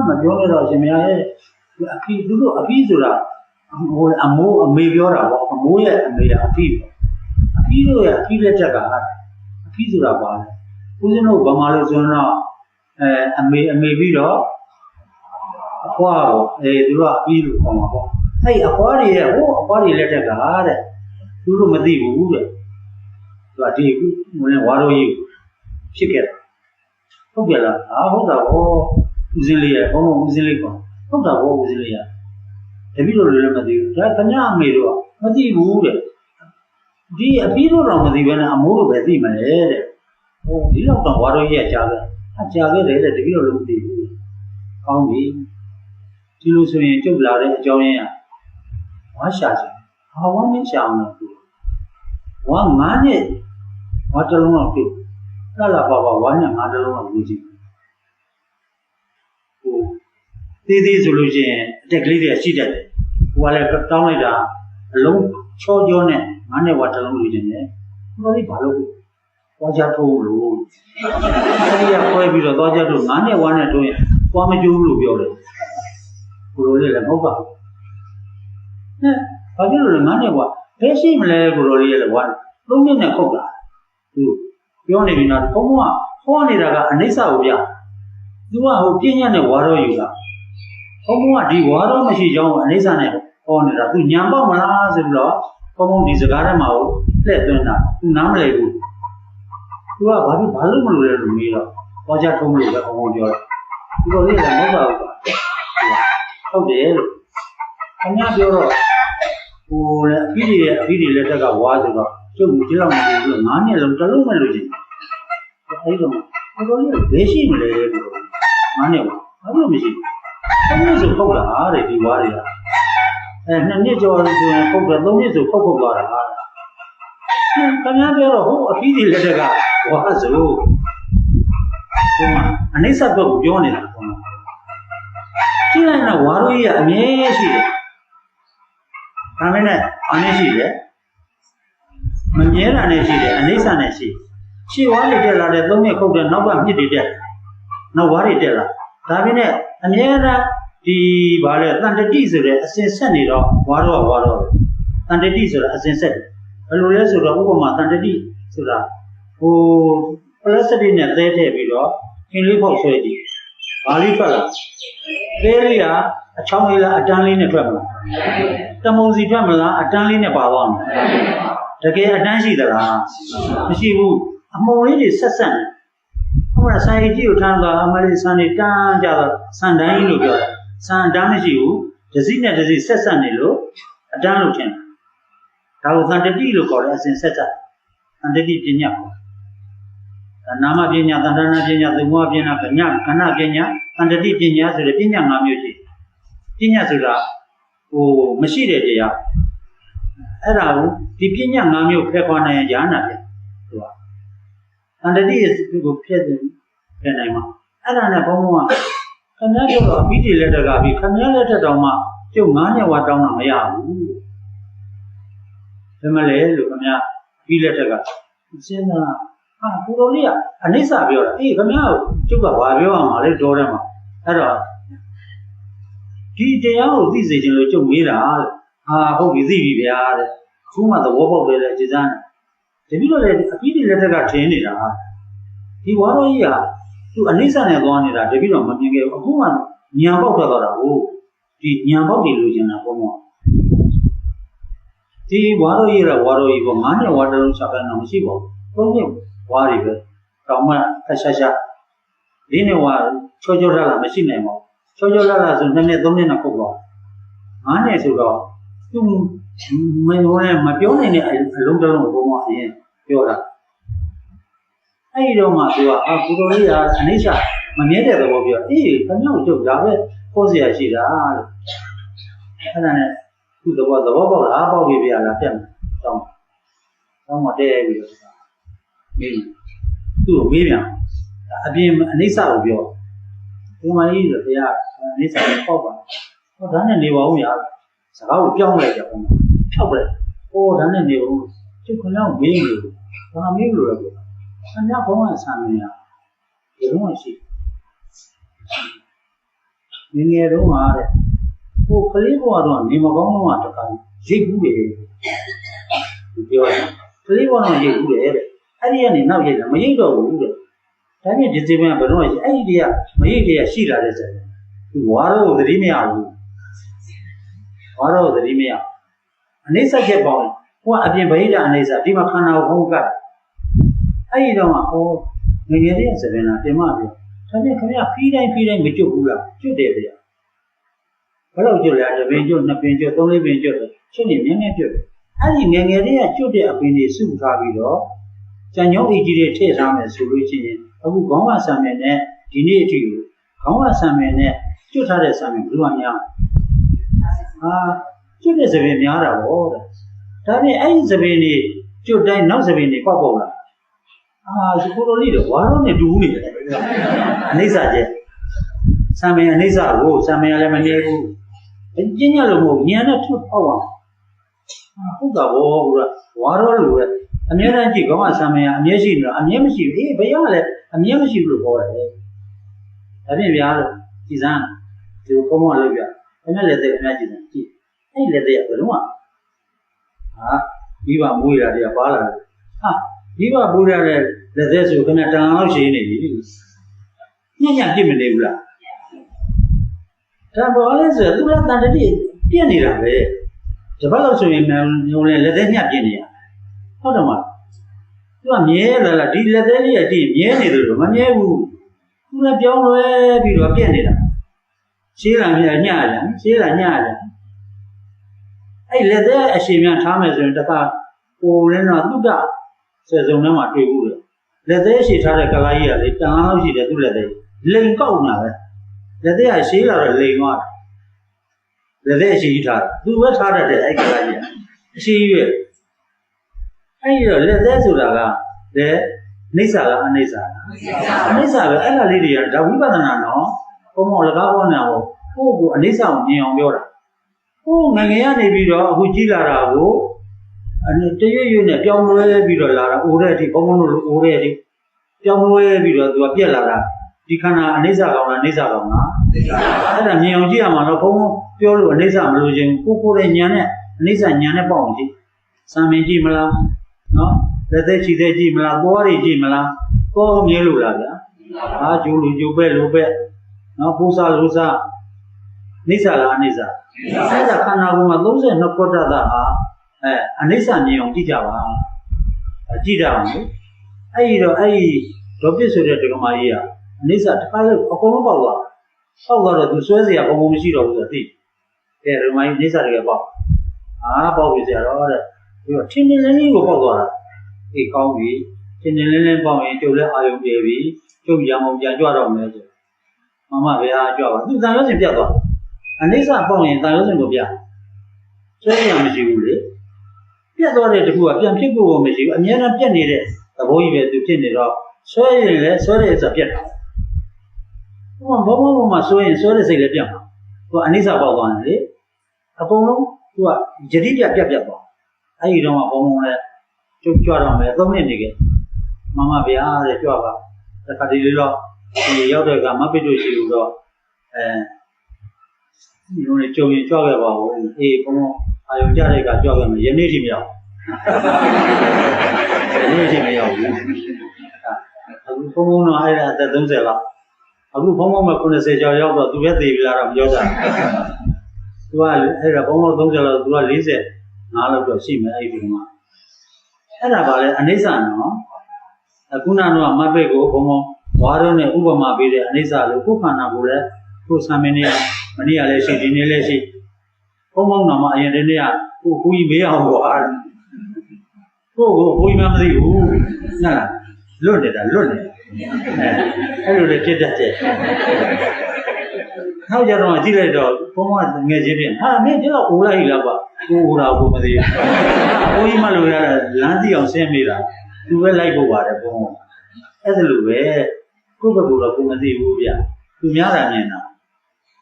မပြောရတော့ရှင်မရဲ့အဖေသူတို့အဖေဆိုတာအမိုးအမေပြောတာပေါ့အမိုးရဲ့အမေကအဖေတို့ရဲ့အဖေလက်ချက်ကအဖေဆိုတာပါလဲဦးဇင်းတို့ဗမာလို့ဆိုတော့အမေပြီးတော့အဖွားပေါ့သူတို့ကအဖေလို့ခေါ်မှာပေါ့အဲ့အဖွားတွေရဲ့အဖွားတွေလက်ထက်ကတဲ့သူတို့မသိဘူးတဲ့သူကဒီဝါတော့ကြီးဖြစ်ခဲ့တာဟုတ်ကြလားဟုတ်တာပေါ့ဦးစင်းလေးရဘုံဦးစင်းလေးပေါ့ဟုတ်တာဘောဦးစင်းလေးရတပည့်တော်လည်းမသိဘူးဒါခဏအမေတို့ကမသိဘူးတဲ့ဒီအပြီးတော့မသိဘဲနဲ့အမိုးတို့ပဲသိမလဲတဲ့ဒီလောက်တော့ဝါတော့ကြီးကကြားခဲ့တယ်တဲ့တပည့်တော်လည်းမသိဘူးကောင်းပြီဒီလိုဆိုရင်ကျုပ်လာတဲ့အကြောင်းရင်းကဝါရှာခြင်းဝါမင်းရှာအောင်လို့ဝါ9နှစ်ဝါတစ်လုံးတော့ပြုတ်လာပါဝါနဲ့9တစ်လုံးတော့ယူကြည့်သေးဆိုလို့ရှိရင်အတက်ကလေးတွေရှိတတ်တယ်။ဟိုကလည်းတောင်းလိုက်တာအလုံးချောချောနဲ့9နဲ့ဝါတစ်လုံးလူချင်းတယ်။ဘာလို့သွားကြထိုးလို့အဲဒီကခွဲပြီးတော့သွားကြထိုး9နဲ့ဝါနဲ့ထိုးရင်သွားမကျိုးလို့ပြောတယ်။ကိုလိုလေးလည်းမဟုတ်ပါဘူး။ဘာဖြစ်လို့လဲ9နဲ့ဝါဘယ်ရှိမလဲကိုလိုလေးလည်းဝါ3နှစ်နဲ့ခုတ်လာ။သူပြောနေပြီနော်ဘုံကဟောနေတာကအနိစ္စကိုပြ။သူကဟိုပြည့်ညတ်နဲ့ဝါတော့ယူတာဘုံကဒီဝါတော့မရှိကြောင်းအနိစ္စနဲ့ဟောနေတာသူညံပေါက်မလားဆိုပြီးတော့ဘုံဒီစကားထဲမှာကိုလှည့်သွင်းတာသူနားမလည်ဘူးသူကဘာလို့မလို့လဲလို့မေးတော့ဟောကြထုံးလို့ပဲဘုံပြောတယ်ဒီလိုလေးလည်းမဟုတ်ပါဘူးဟုတ်တယ်လို့ခင်ဗျားပြောတော့ဟိုလေအပြီးတွေလက်ထက်ကဝါဆိုတော့ကျုပ်ဒီလောက်မကြည့်ဘူး9နှစ်လုံးတစ်လုံးမလို့ချင်းအဲ့တော့ဘယ်လိုလဲဘယ်ရှိမလဲလို့9နှစ်ဘာလို့မရှိဘူး3နှစ်ဆိုပုတ်တာတဲ့ဒီဝါးတွေက2နှစ်ကျော်ဆိုရင်ပုတ်တယ်3နှစ်ဆိုပုတ်သွားတာခင်ဗျားပြောတော့ဟိုအပြီးတွေလက်ထက်ကဝါးဆိုဟိုအနိစ္စဘက်ကိုပြောနေတာကွာကြည့်လိုက်တော့ဝါတို့ကြီးကအမြဲရှိတယ်ဒါမင်းနဲ့အနည်းရှိတယ်မမြဲတာနဲ့ရှိတယ်အနိစ္စနဲ့ရှိဝါးတွေတက်လာတဲ့3နှစ်ခုတ်တဲ့နောက်ကမြစ်တွေတက်နောက်ဝါးတွေတက်လာဒါမင်းနဲ့အမြဲတမ်းဒီဗါလဲတန်တတိဆိုတဲ့အစင်ဆက်နေတော့ဝါတော့တန်တတိဆိုတာအစင်ဆက်တယ်ဘယ်လိုလဲဆိုတော့ဥပမာတန်တတိဆိုတာဟိုပလတ်စတစ်နဲ့သဲထည့်ပြီးတော့ခင်းလေးပေါက်ဆွဲကြည့်ဘာလေးထွက်လာသဲလေးကအချောင်းလေးလားအတန်းလေးနဲ့ထွက်မလားတမုံစီထွက်မလားအတန်းလေးနဲ့ပါသွားမှာတကယ်အတန်းရှိသလားမရှိဘူးအမုံလေးတွေဆက်နေဟိုကဆိုင်ကြီးကိုထမ်းသွားအမလေးဆန်နေတန်းကြတော့ဆန်တိုင်းလို့ပြောတယ်ဆန်တန်းမရှိဘူးဒစီနဲ့ဒစီဆက်နေလို့အတန်းလို့ထင်တယ်ဒါကိုသန္တတိလို့ခေါ်တယ်အစဉ်ဆက်သန္တတိပညာခေါ်နာမပညာသန္တနာပညာသမုဟပညာကညာခဏပညာသန္တတိပညာဆိုတဲ့ပညာ၅မျိုးရှိပညာဆိုတာဟိုမရှိတဲ့တရားအဲ့ဒါကိုဒီပညာ၅မျိုးဖယ်ခွာနိုင်ရင်ဉာဏ်နာပြန်သူကသန္တတိကိုဖျက်နိုင်မှာအဲ့ဒါနဲ့ဘုံဘုံကခင်ဗျားပြောတော့အပြီးတွေလက်ထက်ကပြီးခင်ဗျားလက်ထက်တောင်မှကျုပ်9နှစ်ဝါတောင်းတာမရဘူးဘယ်မလဲလို့ခင်ဗျားပြီးလက်ထက်ကစဉ်းစားကိုလိုလေးကအနိစ္စပြောတာအေးခင်ဗျားကျုပ်ကဘာပြောရမှာလဲတော်တယ်မှာအဲ့တော့ဒ ဒီတရားကိုသိစေခြင်းလို့ကြုံမေးတာဟာဟုတ်ပြီသိပြီဗျာတဲ့ခုမှသဘောပေါက်တယ်လေအခြေစမ်းတပည့်တော်လည်းအပြီးဒီလက်ထက်ကထင်းနေတာဒီဝါတော်ကြီးဟာသူအနိစ္စနဲ့သွားနေတာတပည့်တော်မမြင်ခဲ့ဘူးအခုမှညာပေါက်ထွက်သွားတာဟုတ်ဒီညာပေါက်တွေလိုချင်တာဘုံမောဒီဝါတော်ကြီးကဝါတော်ကြီးပေါ့ငါးနဲ့ဝါတော်လုံးချက်ပိုင်းတော့မရှိပါဘူးသုံးနှစ်ဝါတွေပဲတောင်မှအဆက်ဆက်ဒီနေ့ဝါချောချောလာတာမရှိနိုင်ပါဘူးချောချောလာတာဆို2နှစ်3နှစ်နဲ့ခုတ်တော့ငါးနှစ်ဆိုတော့သူမပြောနဲ့မပြောနိုင်တဲ့အလုံးတစ်လုံးကိုဘုံမောအရင်ပြောတာအဲ့ဒီတော့မှသူကကုတော်လေးကအနိစ္စမမြဲတဲ့သဘောပြောအေးခဏကိုကျုပ်ဒါပဲပေါ်เสียရှိတာလို့အဲ့ဒါနဲ့သူ့သဘောပေါက်လားပေါက်ပြီပြလားပြတ်မယ်တောင်းမတဲပြီးတော့မေးသူ့ကိုမေးပြန်အပြင်အနိစ္စကိုပြောဒီမကြီးဆိုဘုရားအနိစ္စကိုပေါက်ပါဟောဒါနဲ့နေပါဦးညာစကားကိုပြောင်းလိုက်ကြဘုံဖြောက်လိုက်ဟောဒါနဲ့နေဦးကျုပ်ခဏမေးလို့ဘာမေးလို့လဲပြောအများဘုံကဆံနေရဒီတော့ရှိငယ်တုန်းကတဲ့ဟိုကလေးဘဝတော့နေမကောင်းတော့တခါရိတ်ဘူးတယ်ပြောတယ်ကလေးဘဝတော့ရိတ်ဘူးတယ်တဲ့အဲ့ဒီကနေနောက်ရိတ်တာမရိတ်တော့ဘူးတဲ့ဒါပြင်ဒီစီမံဘယ်တော့ရှိအဲ့ဒီတည်းကမရိတ်တည်းကရှိလာတဲ့ဆက်သူဝါတော့သတိမရဘူးဝါတော့သတိမရအနိစ္စချက်ပေါင်းဟိုကအပြင်ဗိဓာအနိစ္စဒီမှာခန္ဓာကိုဟုတ်ကအဲ့ဒီတော့မှဟောငယ်ငယ်လေးစပင်လာပြင်မပြောဒါပြင်ခင်ဗျာဖီးတိုင်းမကျွတ်ဘူးလားကျွတ်တယ်ဗျာဘယ်လိုကျွတ်လဲတစ်ပင်ကျွတ်နှစ်ပင်ကျွတ်သုံးလေးပင်ကျွတ်ချက်နေမြဲမြဲကျွတ်အဲ့ဒီငယ်ငယ်လေးကကျွတ်တဲ့အပင်တွေစုထားပြီးတော့ကြံညောင်းအကြီးတွေထည့်ထားမယ်ဆိုလို့ရှိရင်အခုခေါင်းဝဆံမယ်နဲ့ဒီနေ့အထိကိုခေါင်းဝဆံမယ်နဲ့ကျွတ်ထားတဲ့ဆံမယ်ဘယ်လိုမှများကျွတ်တဲ့စပင်များတာပေါ့တဲ့ဒါပြင်အဲ့ဒီစပင်တွေကျွတ်တိုင်းနောက်စပင်တွေပေါက်လာဒီကိုလိုလေးတော့ဝါတော့နဲ့တူနေတယ်အနိစ္စကျဆံမင်အနိစ္စကိုဆံမင်ရလည်းမမြဲဘူးအကျဉ်းရလို့မဟုတ်ဉာဏ်နဲ့ထုတ်ပေါက်အောင်ဟုတ်တာဘောကဝါတော့လို့ပဲအမြဲတမ်းကြည့်ကောင်းကဆံမင်အမြဲရှိနေတော့အမြဲမရှိဘူးဘယ်ရလဲအမြဲမရှိဘူးလို့ပြောတယ်ဒါပြင်ဗျာလို့ကြည်စမ်းဒီကိုမောလို့ပြအဲ့မဲ့လက်သေးအများကြည့်တယ်ကြည့်အဲ့လက်သေးကဘယ်တော့မိဘမွေးတာတွေကပါလာတယ်မိဘပူရတဲ့လက်သေးဆိုခဏတန်အောင်ရှင်းနေပြီညညပြစ်မနေဘူးလားဒါပေါ်လဲဆိုသူကတန်တတိပြက်နေတာပဲတပတ်လို့ဆိုရင်မျိုးလဲလက်သေးညပြစ်နေရဟုတ်တယ်မလားသူကမြဲလာဒီလက်သေးလေးအတိမြဲနေတယ်လို့မမြဲဘူးသူကပြောင်းလဲပြီးတော့ပြက်နေတာရှင်းလာမြညရရှင်းလာညရအဲ့လက်သေးအရှင်များထားမယ်ဆိုရင်တခါကိုရင်းတော့သူကစေစုံထဲမှာတွေ့ဘူးလေလက်သေးရှိထားတဲ့ကလာကြီးကလေတန်လောက်ရှိတယ်သူ့လက်သေးလိန်ကောက်နေတာပဲလက်သေးကရှင်းလာတော့လိန်သွားတယ်လက်သေးအရှိကြီးထားတယ်သူပဲထားတတ်တယ်အဲ့ကလာကြီးကအရှိကြီးပဲအဲ့ဒီတော့လက်သေးဆိုတာကလေနိစ္စလားအနိစ္စလားအနိစ္စပဲအဲ့ဒါလေးတွေကဒါဝိပဿနာနော်ဘုံမောလကားဟောနေတာကိုကိုအနိစ္စကိုမြင်အောင်ပြောတာဟိုငငယ်ကနေပြီးတော့အခုကြီးလာတာကိုတရွရွနဲ့ပြောင်းလဲပြီးတော့လာတာအိုးတဲ့အထိဘုံဘုံတို့အိုးတဲ့အထိပြောင်းလဲပြီးတော့သူကပြက်လာတာဒီခန္ဓာအနိစ္စကောင်လားအနိစ္စကောင်လားအဲ့ဒါမြင်အောင်ကြည့်ရမှာတော့ဘုံဘုံပြောလို့အနိစ္စမလို့ခြင်းကိုယ်ရဲ့ဉာဏ်နဲ့အနိစ္စဉာဏ်နဲ့ပေါအောင်ကြည့်စံမင်းကြည့်မလားနော်လက်သက်ချီသက်ကြည့်မလားသွားတွေကြည့်မလားကောမြင်လို့လားဗျာဂျိုးလူဂျိုးပဲလိုပဲနော်ပူစာလူစာနိစ္စလားအနိစ္စအဲ့ဒါခန္ဓာကိုယ်မှာ32ခုတ္တတာဟာအနိစ္စမြင်အောင်ကြည့်ကြပါကြည့်ကြအောင်လေအဲ့ဒီတော့ဒေါပြစ်ဆိုတဲ့ဒကမာကြီးကအနိစ္စတစ်ခါလို့အကုန်လုံးပေါက်သွားတော့သူဆွဲเสียဘုံဘုံမရှိတော့ဘူးဆိုသိကဲဒကမာကြီးအနိစ္စတွေကပေါက်ပေါက်ပြီဆရာတော်တဲ့ပြီးတော့ထင်းထင်းလင်းလင်းကိုပေါက်သွားတာအေးကောင်းပြီထင်းထင်းလင်းလင်းပေါက်ရင်ကျုပ်လည်းအာယုံပြေပြီကျုပ်ရံအောင်ပြန်ကြွတော့မယ်ဆိုမမဘယ်ဟာကြွပါသူတန်ရုံးစင်ပြတ်သွားအနိစ္စပေါက်ရင်တန်ရုံးစင်ကိုပြဆွဲเสียမရှိဘူးလေပြတ်သွားတဲ့တခုကပြန်ဖြစ်ဖို့မရှိဘူးအများနဲ့ပြတ်နေတဲ့သဘောကြီးပဲသူဖြစ်နေတော့ဆွဲရင်လည်းဆွဲတဲ့ဆိုပြတ်တာဟိုဘောဘောမှာဆွဲရင်ဆွဲတဲ့စိတ်လည်းပြတ်မှာသူအနိစ္စပေါက်သွားတယ်လေအကုန်လုံးသူကယတိပြတ်သွားအဲ့ဒီတော့မှဘောဘောလည်းကြွတော့မယ်3နှစ်နေခဲ့မမဗျာတဲ့ကြွပါတခါတည်းတော့ဒီရောက်တဲ့ကမပိတ်လို့ရှိလို့တော့ ဒီလိုနဲ့ကြုံရင်ကြွခဲ့ပါဦးအေးဘုံဘုံအာယုံကြတဲ့ကကြွခဲ့မယ်ယနေ့ထိမရောက်ယနေ့ထိမရောက်ဘူးအခုဘုံဘုံတော့အဲ့ဒါအသက်30လောက်အခုဘုံဘုံမှာ90ကျော်ရောက်တော့သူပဲသေပြီလားတော့မပြောကြဘူးသူကအဲ့ဒါဘုံဘုံ30လောက်သူက45လောက်တော့ရှိမယ်အဲ့ဒီမှာအဲ့ဒါပါလေအနိစ္စနော်အခုနကတော့မတ်ပိတ်ကိုဘုံဘုံဝါရုံးနဲ့ဥပမာပေးတဲ့အနိစ္စလို့ကိုယ်ခန္ဓာကိုယ်လည်းကိုယ်ဆံမင်းနေမနေ့ကလည်းရှိဒီနေ့လည်းရှိဘုံဘုံတော်မှာအရင်တနေ့ကကိုယ်ကြီးမေးအောင်ကွာကိုယ်ဘုန်းကြီးမသိဘူးဟုတ်လားလွတ်နေတာလွတ်နေအဲ့လိုလေဖြစ်တတ်တယ်နောက်ကြတော့ကြည့်လိုက်တော့ဘုံကငယ်ချင်းပြန်ဟာမင်းဒီတော့အိုးလိုက်လားကွာကိုဟိုတာကိုမသိဘူးဘုန်းကြီးမလို့ရတာလမ်းစီအောင်ဆင်းမိတာသူပဲလိုက်ဖို့ပါတယ်ဘုံအဲ့ဒါလိုပဲကိုယ့်ဘက်ကတော့ကိုမသိဘူးဗျသူများတာမြင်တာ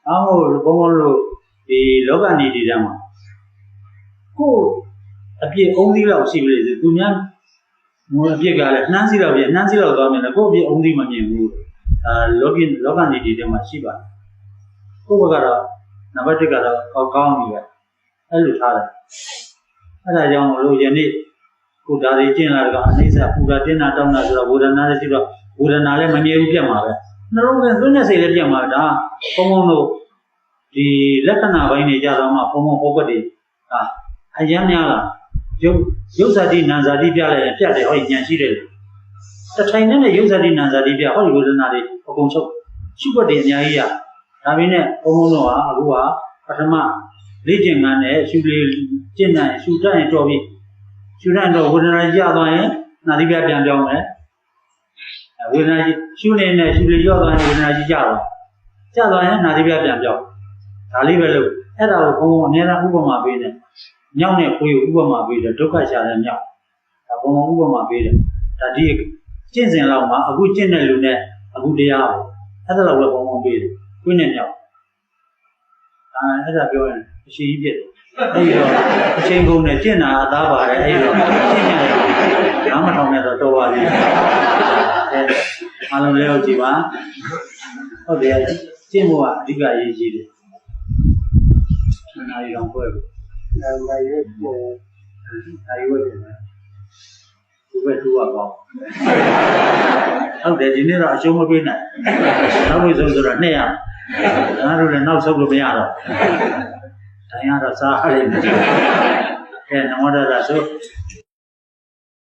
အောင်းဘုံလို့ဒီလောကနေတည်ကြမှာကိုအပြည့်အုံးသီးလောက်ရှိပြီလေသူများငွေအပြည့်ကလည်းနှမ်းစီလောက်ပြည့်နှမ်းစီလောက်သွားမြင်တယ်ကိုအပြည့်အုံးသီးမမြင်ဘူးလောကနေတည်တဲ့မှာရှိပါတယ်ကိုဘက်ကတော့နံပါတ်1ကတော့ကောင်းပြီပဲအဲ့လိုထားတယ်အဲ့ဒါကြောင့်လို့ယနေ့ကိုဒါတွေကျင့်လာတော့အနိစ္စပူတာတင်းတာတောင်းတာဆိုတော့ဝေဒနာလည်းရှိတော့ဝေဒနာလည်းမမြဲဘူးပြတ်မှာပဲနှလုံးသွင်းသွင်းတဲ့စိတ်လည်းပြတ်မှာဒါဘုံဘုံတို့ဒီလက္ခဏာပိုင်းတွေကြတော့မှဘုံဘုံဟောဘက်တွေအယမ်းများလားရုပ်ဇာတိနာဇာတိပြလိုက်ရင်ပြတ်တယ်ဟောဉာဏ်ရှိတယ်တထိုင်နဲ့ရုပ်ဇာတိနာဇာတိပြဟောဒီဝေဒနာတွေအကုန်ချုပ်ရှုပ်ွက်တွေအများကြီးရဒါပေမဲ့ဘုံဘုံတို့ကအခုကပထမလေ့ကျင့်ခန်းနဲ့ရှုလေးကျင့်နိုင်ရှုတတ်ရင်တော်ပြီရှုတတ်တော့ဝေဒနာကြီးရသွားရင်နာတိပြပြန်ပြောင်းမယ်ဝေဒနာကြီးရှုနေတဲ့ရှုလေးရော့သွားရင်ဝေဒနာကြီးကျသွားရင်နာတိပြပြန်ပြောင်းဒါလေးပဲလို့အဲ့ဒါကိုဘုံဘုံအများအားဥပမာပေးတယ်မြောက်နဲ့ခွေးကိုဥပမာပေးတယ်ဒုက္ခရှာတဲ့မြောက်ဒါဘုံဘုံဥပမာပေးတယ်ဒါဒီကျင့်စဉ်လောက်မှာအခုကျင့်တဲ့လူနဲ့အခုတရားကိုအဲ့ဒါလောက်ပဲဘုံဘုံပေးတယ်ခွေးနဲ့မြောက်အဲ့ဒါပြောရင်အရှိကြီးဖြစ်တယ်အဲ့တော့အချိန်ကုန်နဲ့ကျင့်တာအသားပါတယ်အဲ့တော့ကျင့်ရတယ်နားမထောင်နဲ့တော့တော်ပါပြီအားလုံးလည်းဟုတ်ကြည့်ပါဟုတ်တယ်ကျင့်ဖို့ကအဓိကအရေးကြီးတယ်နာရီအောင်ဖွဲ့ဘူးနာရီရွက်တယ်ဒီဘက်တူပါပေါ့ဟုတ်တယ်ဒီနေ့တော့အရှုံးမပေးနိုင်နောက်ပြီးဆုံးဆိုတော့200ငါတို့လည်းနောက်ဆုတ်လို့မရတော့တိုင်းရတော့စားရလိမ့်မယ်ကဲနမောတရဆို